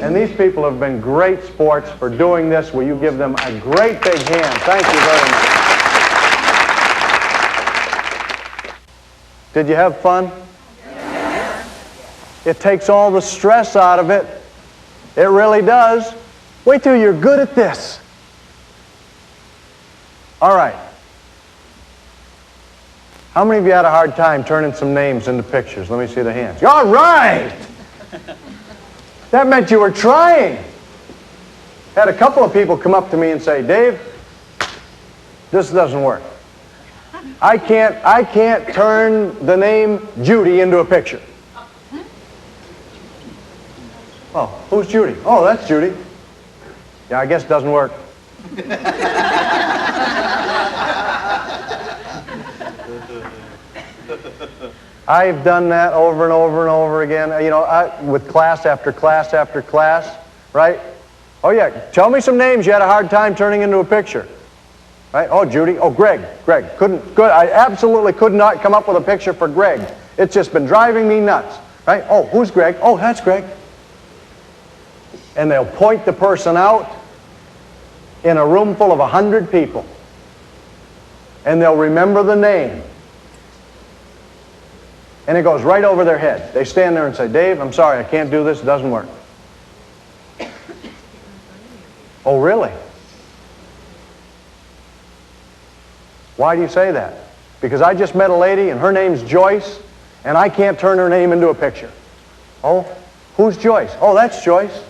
And these people have been great sports for doing this. Will you give them a great big hand? Thank you very much. Did you have fun? It takes all the stress out of it. It really does. Wait till you're good at this. All right. How many of you had a hard time turning some names into pictures? Let me see the hands. All right! That meant you were trying. Had a couple of people come up to me and say, Dave, this doesn't work. I can't turn the name Judy into a picture. Oh, who's Judy? Oh, that's Judy. Yeah, I guess it doesn't work. I've done that over and over and over again, you know, with class after class after class, right? Oh yeah, tell me some names you had a hard time turning into a picture. Right? Oh, Judy. Oh, Greg. I absolutely could not come up with a picture for Greg. It's just been driving me nuts. Right? Oh, who's Greg? Oh, that's Greg. And they'll point the person out in a room full of 100 people. And they'll remember the name. And it goes right over their head. They stand there and say, Dave, I'm sorry, I can't do this. It doesn't work. Oh, really? Why do you say that? Because I just met a lady and her name's Joyce and I can't turn her name into a picture. Oh, who's Joyce? Oh, that's Joyce.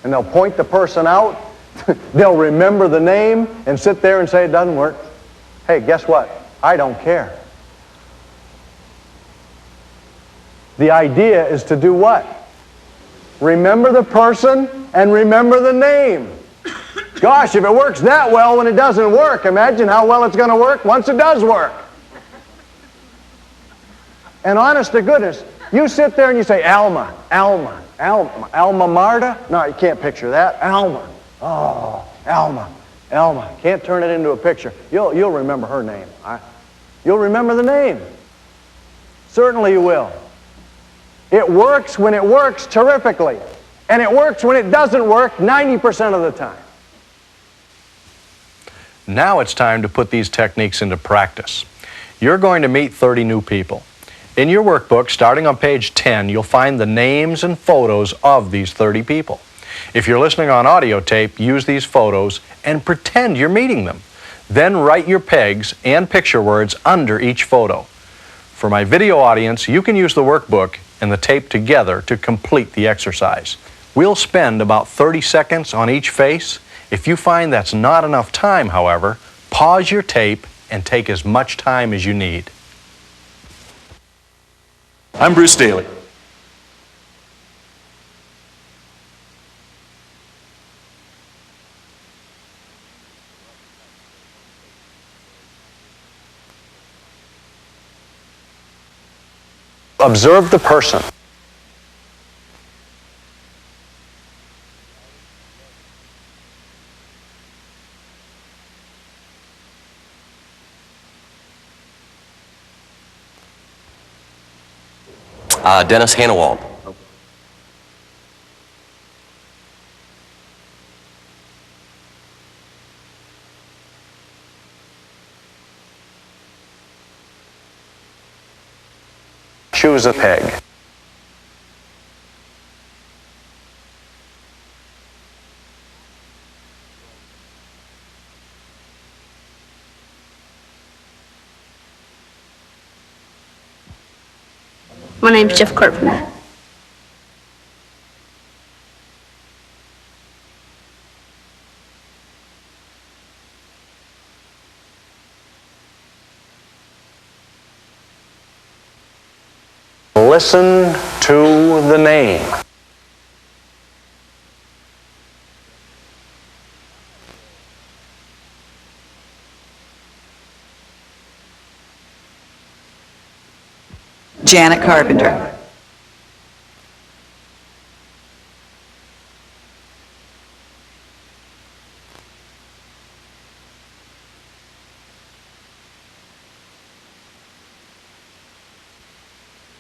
And they'll point the person out. They'll remember the name and sit there and say it doesn't work. Hey, guess what? I don't care. The idea is to do what? Remember the person and remember the name. Gosh, if it works that well when it doesn't work, imagine how well it's going to work once it does work. And honest to goodness, you sit there and you say, Alma Marta? No, you can't picture that. Alma. Oh, Alma. Can't turn it into a picture. You'll remember her name. You'll remember the name. Certainly you will. It works when it works terrifically. And it works when it doesn't work 90% of the time. Now it's time to put these techniques into practice. You're going to meet 30 new people. In your workbook, starting on page 10, you'll find the names and photos of these 30 people. If you're listening on audio tape, use these photos and pretend you're meeting them. Then write your pegs and picture words under each photo. For my video audience, you can use the workbook and the tape together to complete the exercise. We'll spend about 30 seconds on each face. If you find that's not enough time, however, pause your tape and take as much time as you need. I'm Bruce Daly. Observe the person. Dennis Hannawald. Choose a peg. My name's Jeff Carpenter. Listen to the name. Janet Carpenter.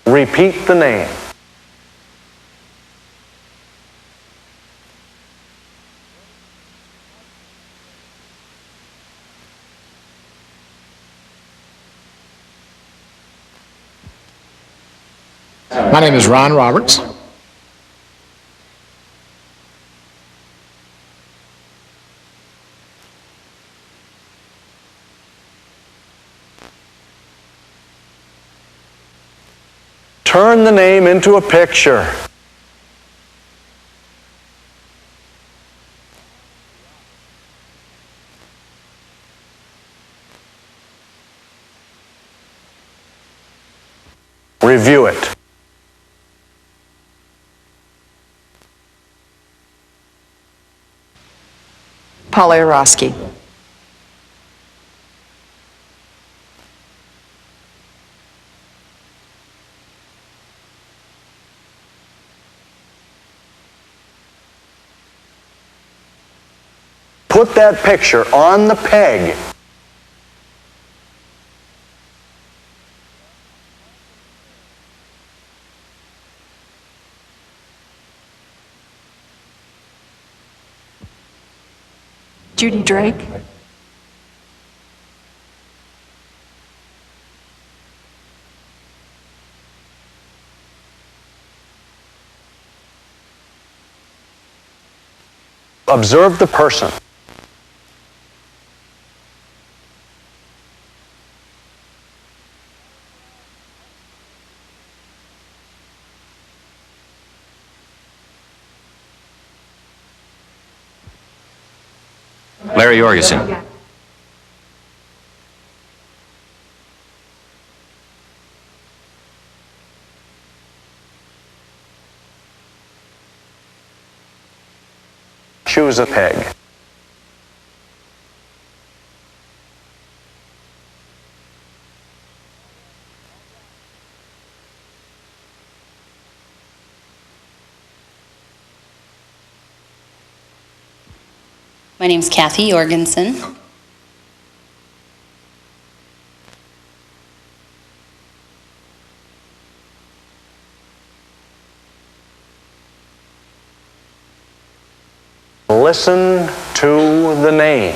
Repeat the name. My name is Ron Roberts. Turn the name into a picture. Review it. Paul Arosky. Put that picture on the peg. Judy Drake. Observe the person. Larry Jorgensen. Choose a peg. My name's Kathy Jorgensen. Listen to the name.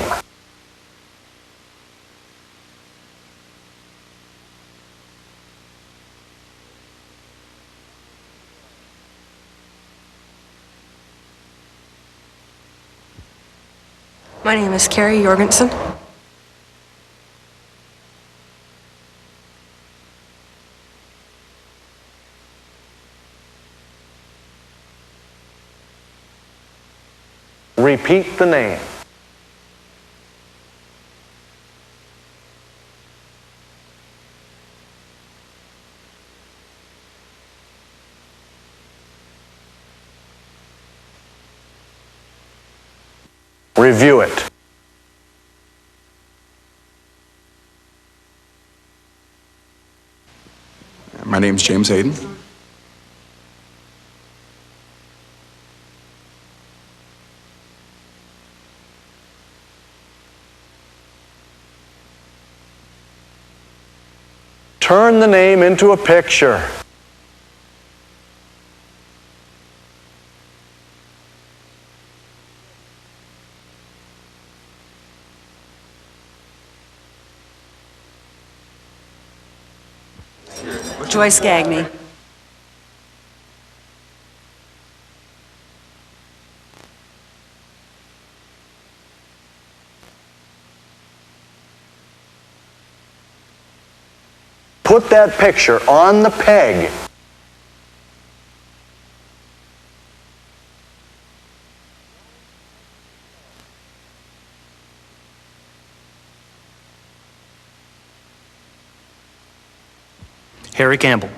My name is Carrie Jorgensen. Repeat the name. Review it. My name's James Hayden. Turn the name into a picture. Joyce Gagney. Put that picture on the peg. Harry Campbell.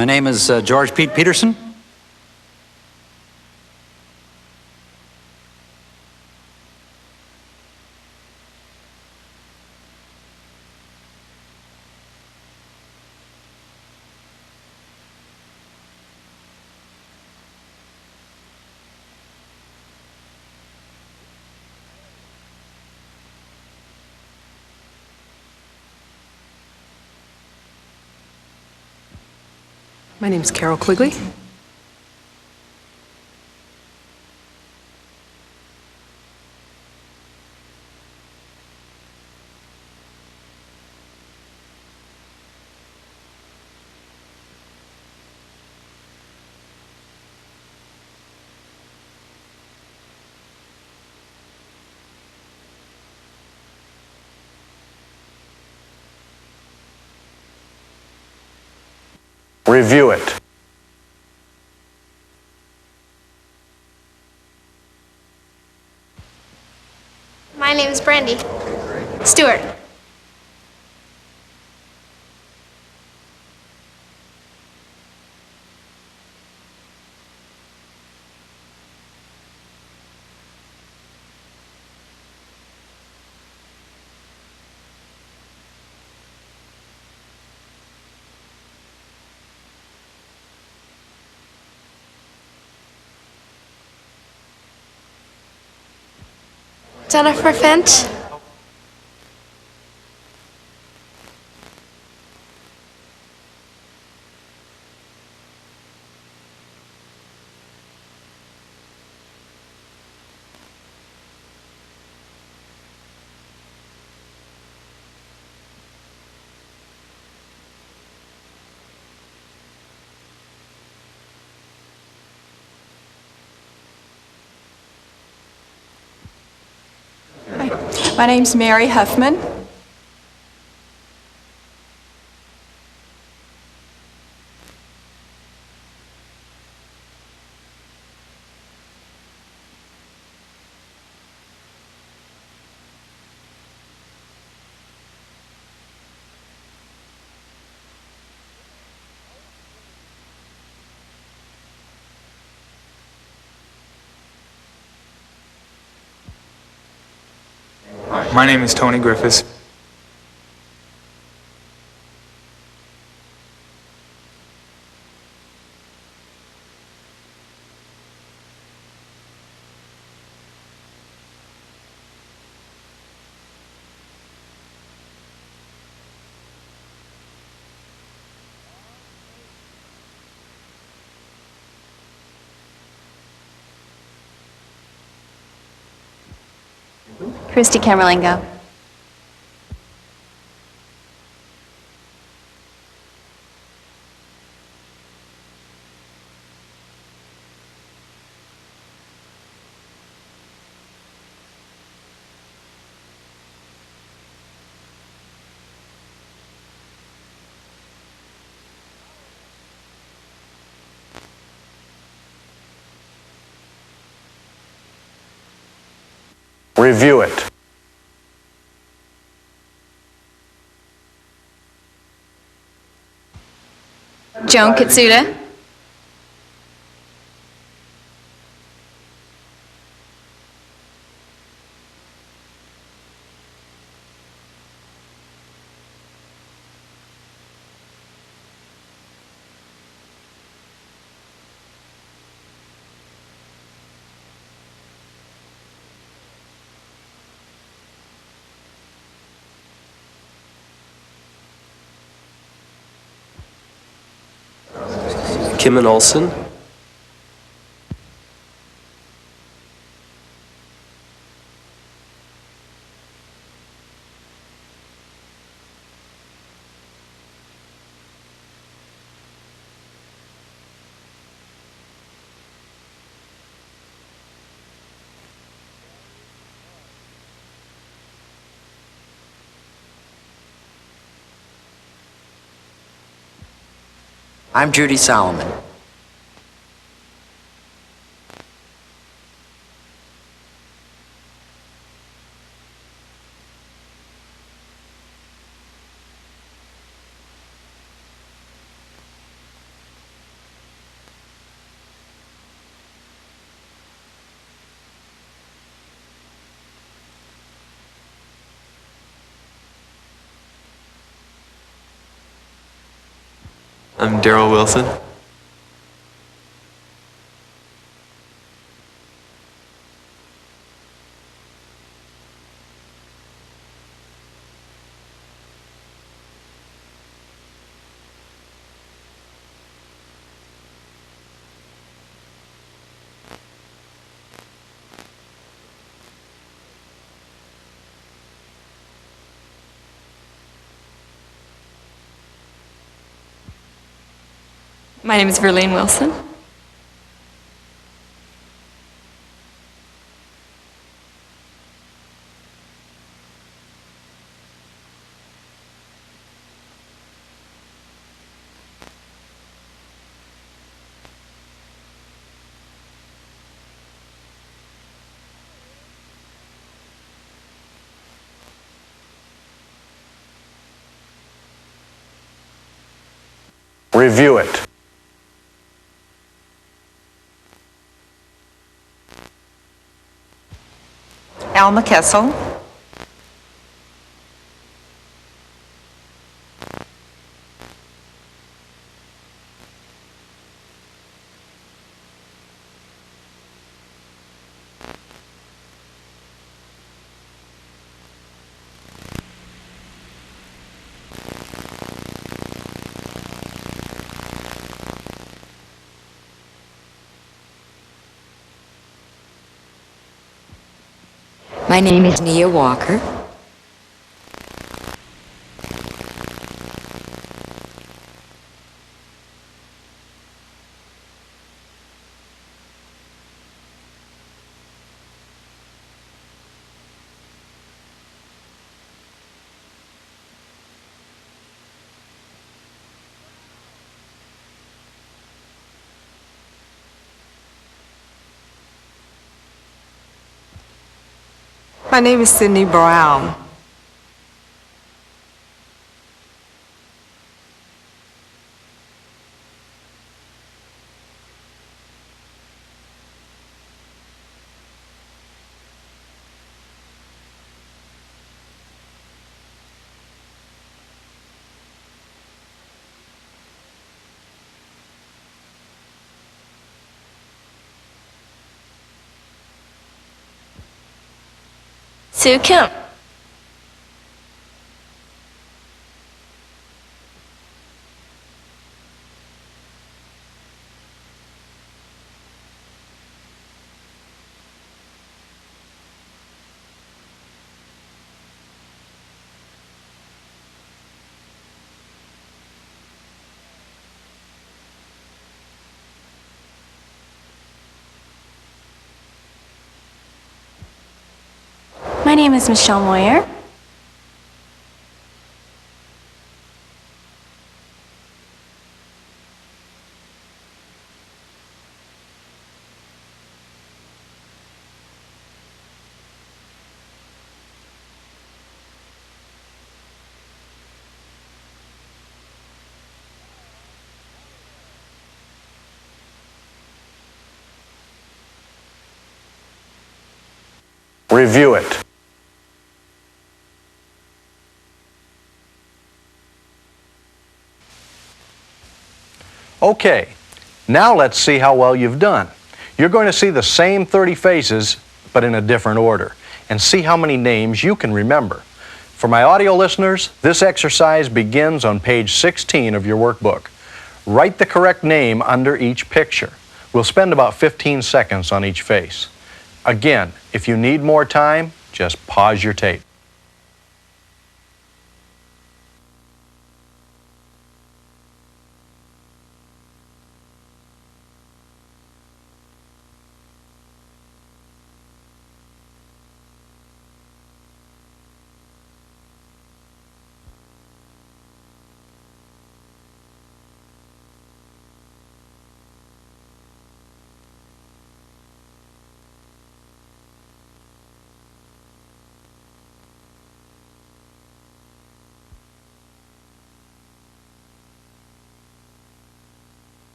My name is George Pete Peterson. My name's Carol Quigley. Review it. My name is Brandy Stewart. Jennifer Finch. My name's Mary Huffman. My name is Tony Griffiths. Christy Camerlingo. Review it. Joan Katsuda. Kim and Olson. I'm Judy Solomon. I'm Daryl Wilson. My name is Verlene Wilson. Review it. Alma Kessel. My name is Nia Walker. My name is Sydney Brown. Sue Kim. My name is Michelle Moyer. Review it. Okay, now let's see how well you've done. You're going to see the same 30 faces, but in a different order, and see how many names you can remember. For my audio listeners, this exercise begins on page 16 of your workbook. Write the correct name under each picture. We'll spend about 15 seconds on each face. Again, if you need more time, just pause your tape.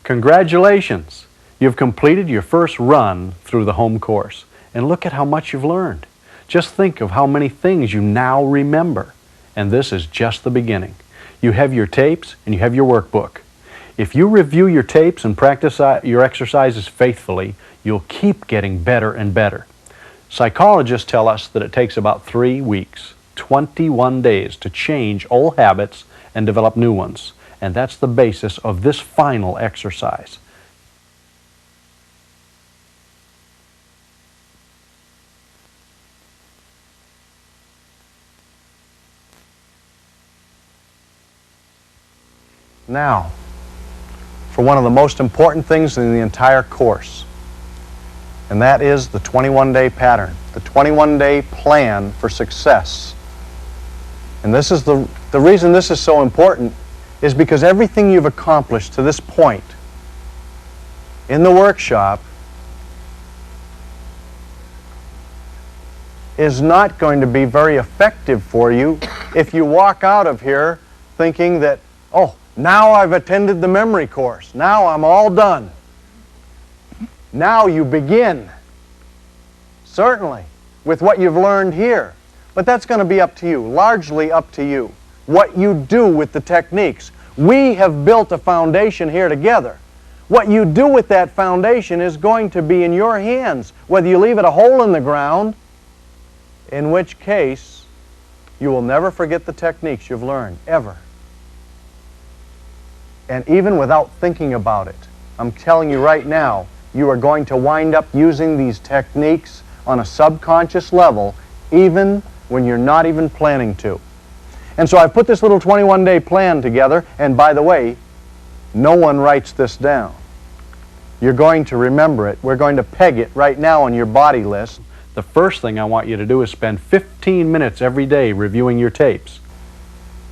Congratulations! You've completed your first run through the home course. And look at how much you've learned. Just think of how many things you now remember. And this is just the beginning. You have your tapes and you have your workbook. If you review your tapes and practice your exercises faithfully, you'll keep getting better and better. Psychologists tell us that it takes about 3 weeks, 21 days, to change old habits and develop new ones. And that's the basis of this final exercise. Now, for one of the most important things in the entire course, and that is the 21-day pattern, the 21-day plan for success. And this is the reason this is so important is because everything you've accomplished to this point in the workshop is not going to be very effective for you if you walk out of here thinking that, oh, now I've attended the memory course. Now I'm all done. Now you begin, certainly, with what you've learned here. But that's going to be up to you, largely up to you, what you do with the techniques. We have built a foundation here together. What you do with that foundation is going to be in your hands, whether you leave it a hole in the ground, in which case you will never forget the techniques you've learned, ever. And even without thinking about it, I'm telling you right now, you are going to wind up using these techniques on a subconscious level, even when you're not even planning to. And so I've put this little 21-day plan together, and by the way, no one writes this down. You're going to remember it. We're going to peg it right now on your body list. The first thing I want you to do is spend 15 minutes every day reviewing your tapes.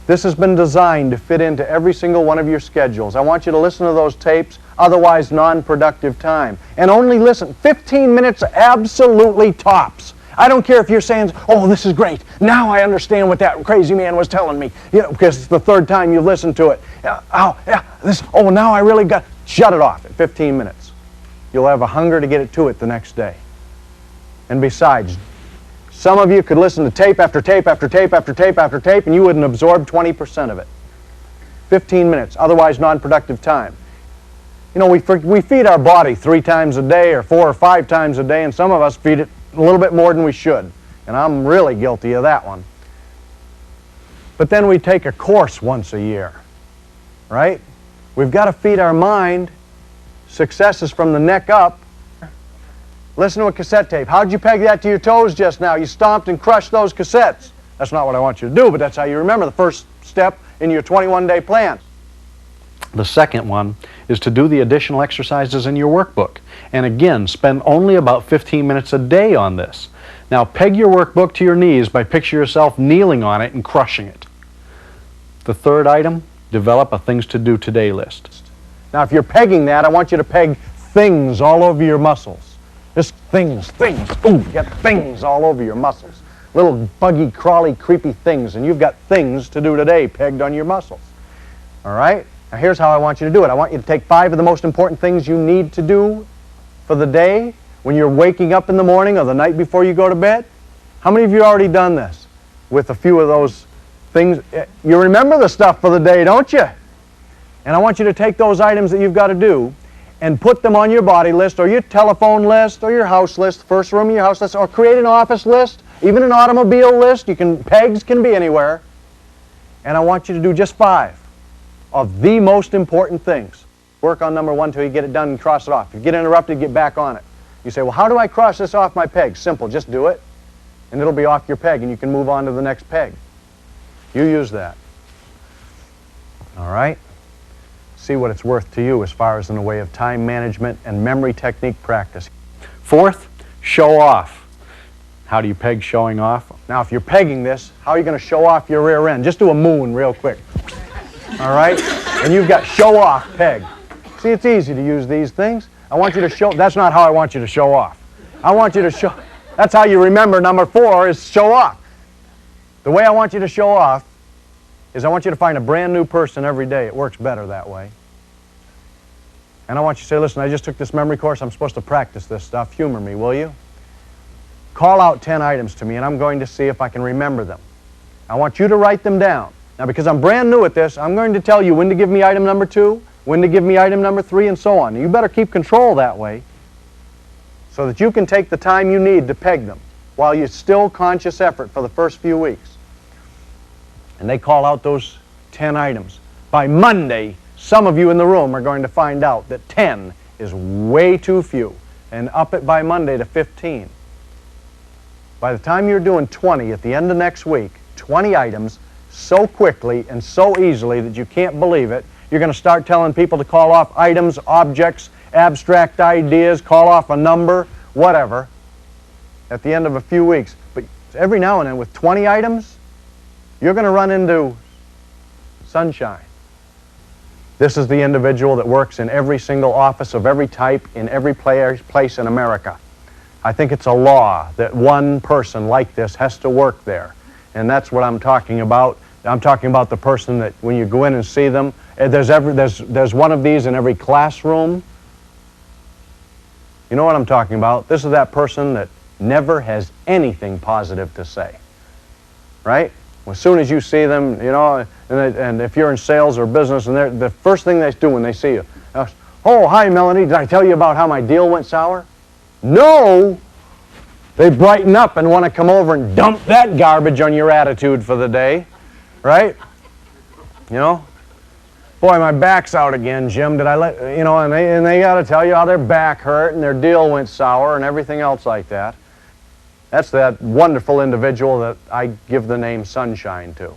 This has been designed to fit into every single one of your schedules. I want you to listen to those tapes, otherwise non-productive time. And only listen. 15 minutes absolutely tops. I don't care if you're saying, oh, this is great. Now I understand what that crazy man was telling me. You know, because it's the third time you've listened to it. Now I really got... Shut it off at 15 minutes. You'll have a hunger to get it to it the next day. And besides, some of you could listen to tape after tape after tape after tape after tape, and you wouldn't absorb 20% of it. 15 minutes, otherwise non-productive time. You know, we feed our body 3 times a day or 4 or 5 times a day, and some of us feed it a little bit more than we should. And I'm really guilty of that one. But then we take a course once a year, right? We've got to feed our mind. Success is from the neck up. Listen to a cassette tape. How'd you peg that to your toes just now? You stomped and crushed those cassettes. That's not what I want you to do, but that's how you remember the first step in your 21-day plan. The second one is to do the additional exercises in your workbook. And again, spend only about 15 minutes a day on this. Now, peg your workbook to your knees by picture yourself kneeling on it and crushing it. The third item, develop a things to do today list. Now, if you're pegging that, I want you to peg things all over your muscles. Just things. Ooh, you got things all over your muscles. Little buggy, crawly, creepy things. And you've got things to do today pegged on your muscles. All right? Now here's how I want you to do it. I want you to take 5 of the most important things you need to do for the day when you're waking up in the morning or the night before you go to bed. How many of you have already done this with a few of those things? You remember the stuff for the day, don't you? And I want you to take those items that you've got to do and put them on your body list or your telephone list or your house list, first room of your house list, or create an office list, even an automobile list. Pegs can be anywhere. And I want you to do just 5 of the most important things. Work on number 1 until you get it done and cross it off. If you get interrupted, get back on it. You say, well, how do I cross this off my peg? Simple, just do it, and it'll be off your peg, and you can move on to the next peg. You use that. All right? See what it's worth to you as far as in the way of time management and memory technique practice. Fourth, show off. How do you peg showing off? Now, if you're pegging this, how are you going to show off your rear end? Just do a moon real quick. All right? And you've got show off peg. See, it's easy to use these things. I want you to show, that's not how I want you to show off. I want you to show, that's how you remember number 4 is show off. The way I want you to show off is I want you to find a brand new person every day. It works better that way. And I want you to say, listen, I just took this memory course. I'm supposed to practice this stuff. Humor me, will you? Call out 10 items to me, and I'm going to see if I can remember them. I want you to write them down. Now, because I'm brand new at this, I'm going to tell you when to give me item number 2, when to give me item number 3, and so on. You better keep control that way so that you can take the time you need to peg them while you're still conscious effort for the first few weeks. And they call out those 10 items. By Monday, some of you in the room are going to find out that 10 is way too few, and up it by Monday to 15. By the time you're doing 20 at the end of next week, 20 items so quickly and so easily that you can't believe it, you're going to start telling people to call off items, objects, abstract ideas, call off a number, whatever, at the end of a few weeks. But every now and then with 20 items, you're going to run into sunshine. This is the individual that works in every single office of every type in every place in America. I think it's a law that one person like this has to work there. And that's what I'm talking about. I'm talking about the person that when you go in and see them, there's one of these in every classroom. You know what I'm talking about? This is that person that never has anything positive to say. Right? As soon as you see them, you know, and if you're in sales or business, and the first thing they do when they see you, oh, hi, Melanie, did I tell you about how my deal went sour? No! They brighten up and want to come over and dump that garbage on your attitude for the day, right? You know? Boy, my back's out again, Jim. Did I let, you know, and they got to tell you how their back hurt and their deal went sour and everything else like that. That's that wonderful individual that I give the name Sunshine to.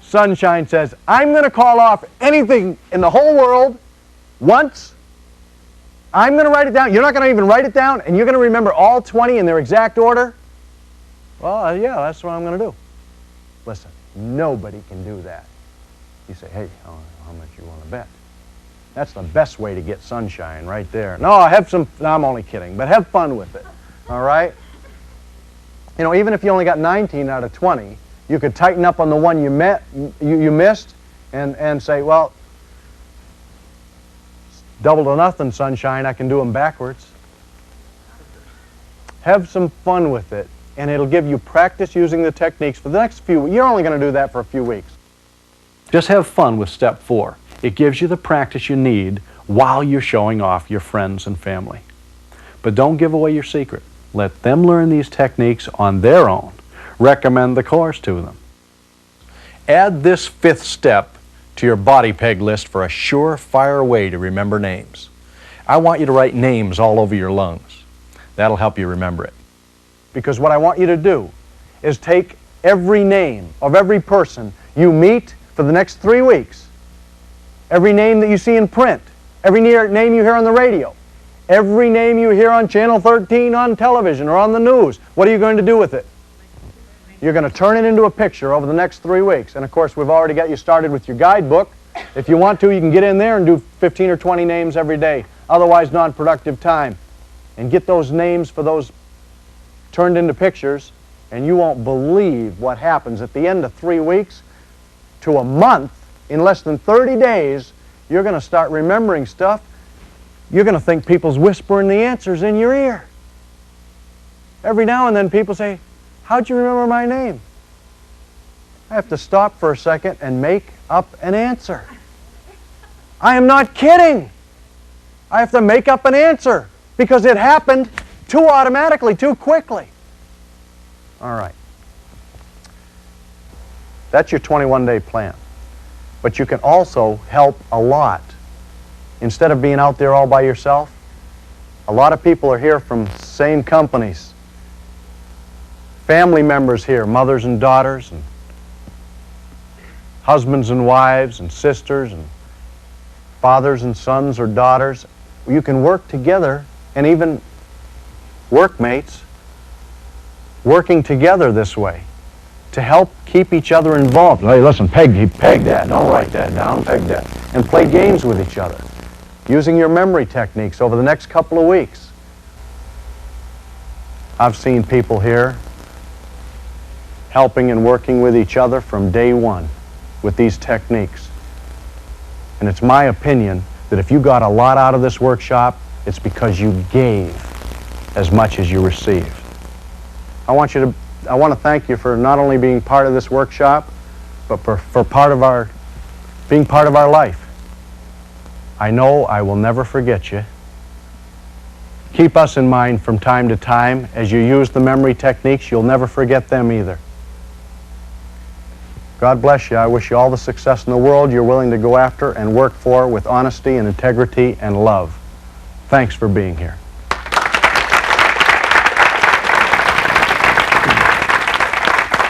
Sunshine says, I'm going to call off anything in the whole world once. I'm going to write it down. You're not going to even write it down, and you're going to remember all 20 in their exact order? Well, yeah, that's what I'm going to do. Listen, nobody can do that. You say, hey, how much you want to bet? That's the best way to get sunshine right there. No, I'm only kidding, but have fun with it, all right? You know, even if you only got 19 out of 20, you could tighten up on the one you missed and say, well, double to nothing, sunshine, I can do them backwards. Have some fun with it, and it'll give you practice using the techniques for the next few. You're only going to do that for a few weeks. Just have fun with step 4. It gives you the practice you need while you're showing off your friends and family. But don't give away your secret. Let them learn these techniques on their own. Recommend the course to them. Add this 5th step to your body peg list for a surefire way to remember names. I want you to write names all over your lungs. That'll help you remember it. Because what I want you to do is take every name of every person you meet for the next 3 weeks, every name that you see in print, every name you hear on the radio, every name you hear on Channel 13 on television or on the news. What are you going to do with it? You're going to turn it into a picture over the next 3 weeks. And of course, we've already got you started with your guidebook. If you want to, you can get in there and do 15 or 20 names every day. Otherwise, non-productive time. And get those names for those turned into pictures, and you won't believe what happens at the end of 3 weeks to a month. In less than 30 days, you're going to start remembering stuff. You're going to think people's whispering the answers in your ear. Every now and then people say, how'd you remember my name? I have to stop for a second and make up an answer. I am not kidding. I have to make up an answer because it happened too automatically, too quickly. All right. That's your 21-day plan. But you can also help a lot. Instead of being out there all by yourself, a lot of people are here from same companies. Family members here, mothers and daughters, and husbands and wives, and sisters, and fathers and sons or daughters. You can work together, and even workmates working together this way to help keep each other involved. Hey, listen, peg that, don't write that down, peg that. And play games with each other, using your memory techniques over the next couple of weeks. I've seen people here helping and working with each other from day one with these techniques. And it's my opinion that if you got a lot out of this workshop, it's because you gave as much as you received. I want to thank you for not only being part of this workshop, but for being part of our life. I know I will never forget you. Keep us in mind from time to time. As you use the memory techniques, you'll never forget them either. God bless you. I wish you all the success in the world you're willing to go after and work for with honesty and integrity and love. Thanks for being here.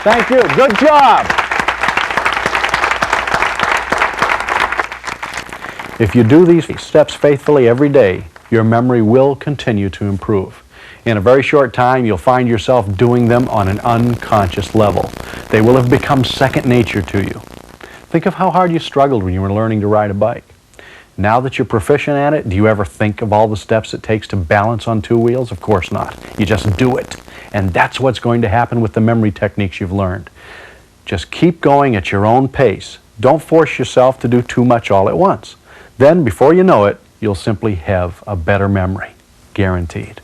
Thank you. Good job. If you do these steps faithfully every day, your memory will continue to improve. In a very short time, you'll find yourself doing them on an unconscious level. They will have become second nature to you. Think of how hard you struggled when you were learning to ride a bike. Now that you're proficient at it, do you ever think of all the steps it takes to balance on two wheels? Of course not. You just do it. And that's what's going to happen with the memory techniques you've learned. Just keep going at your own pace. Don't force yourself to do too much all at once. Then, before you know it, you'll simply have a better memory. Guaranteed.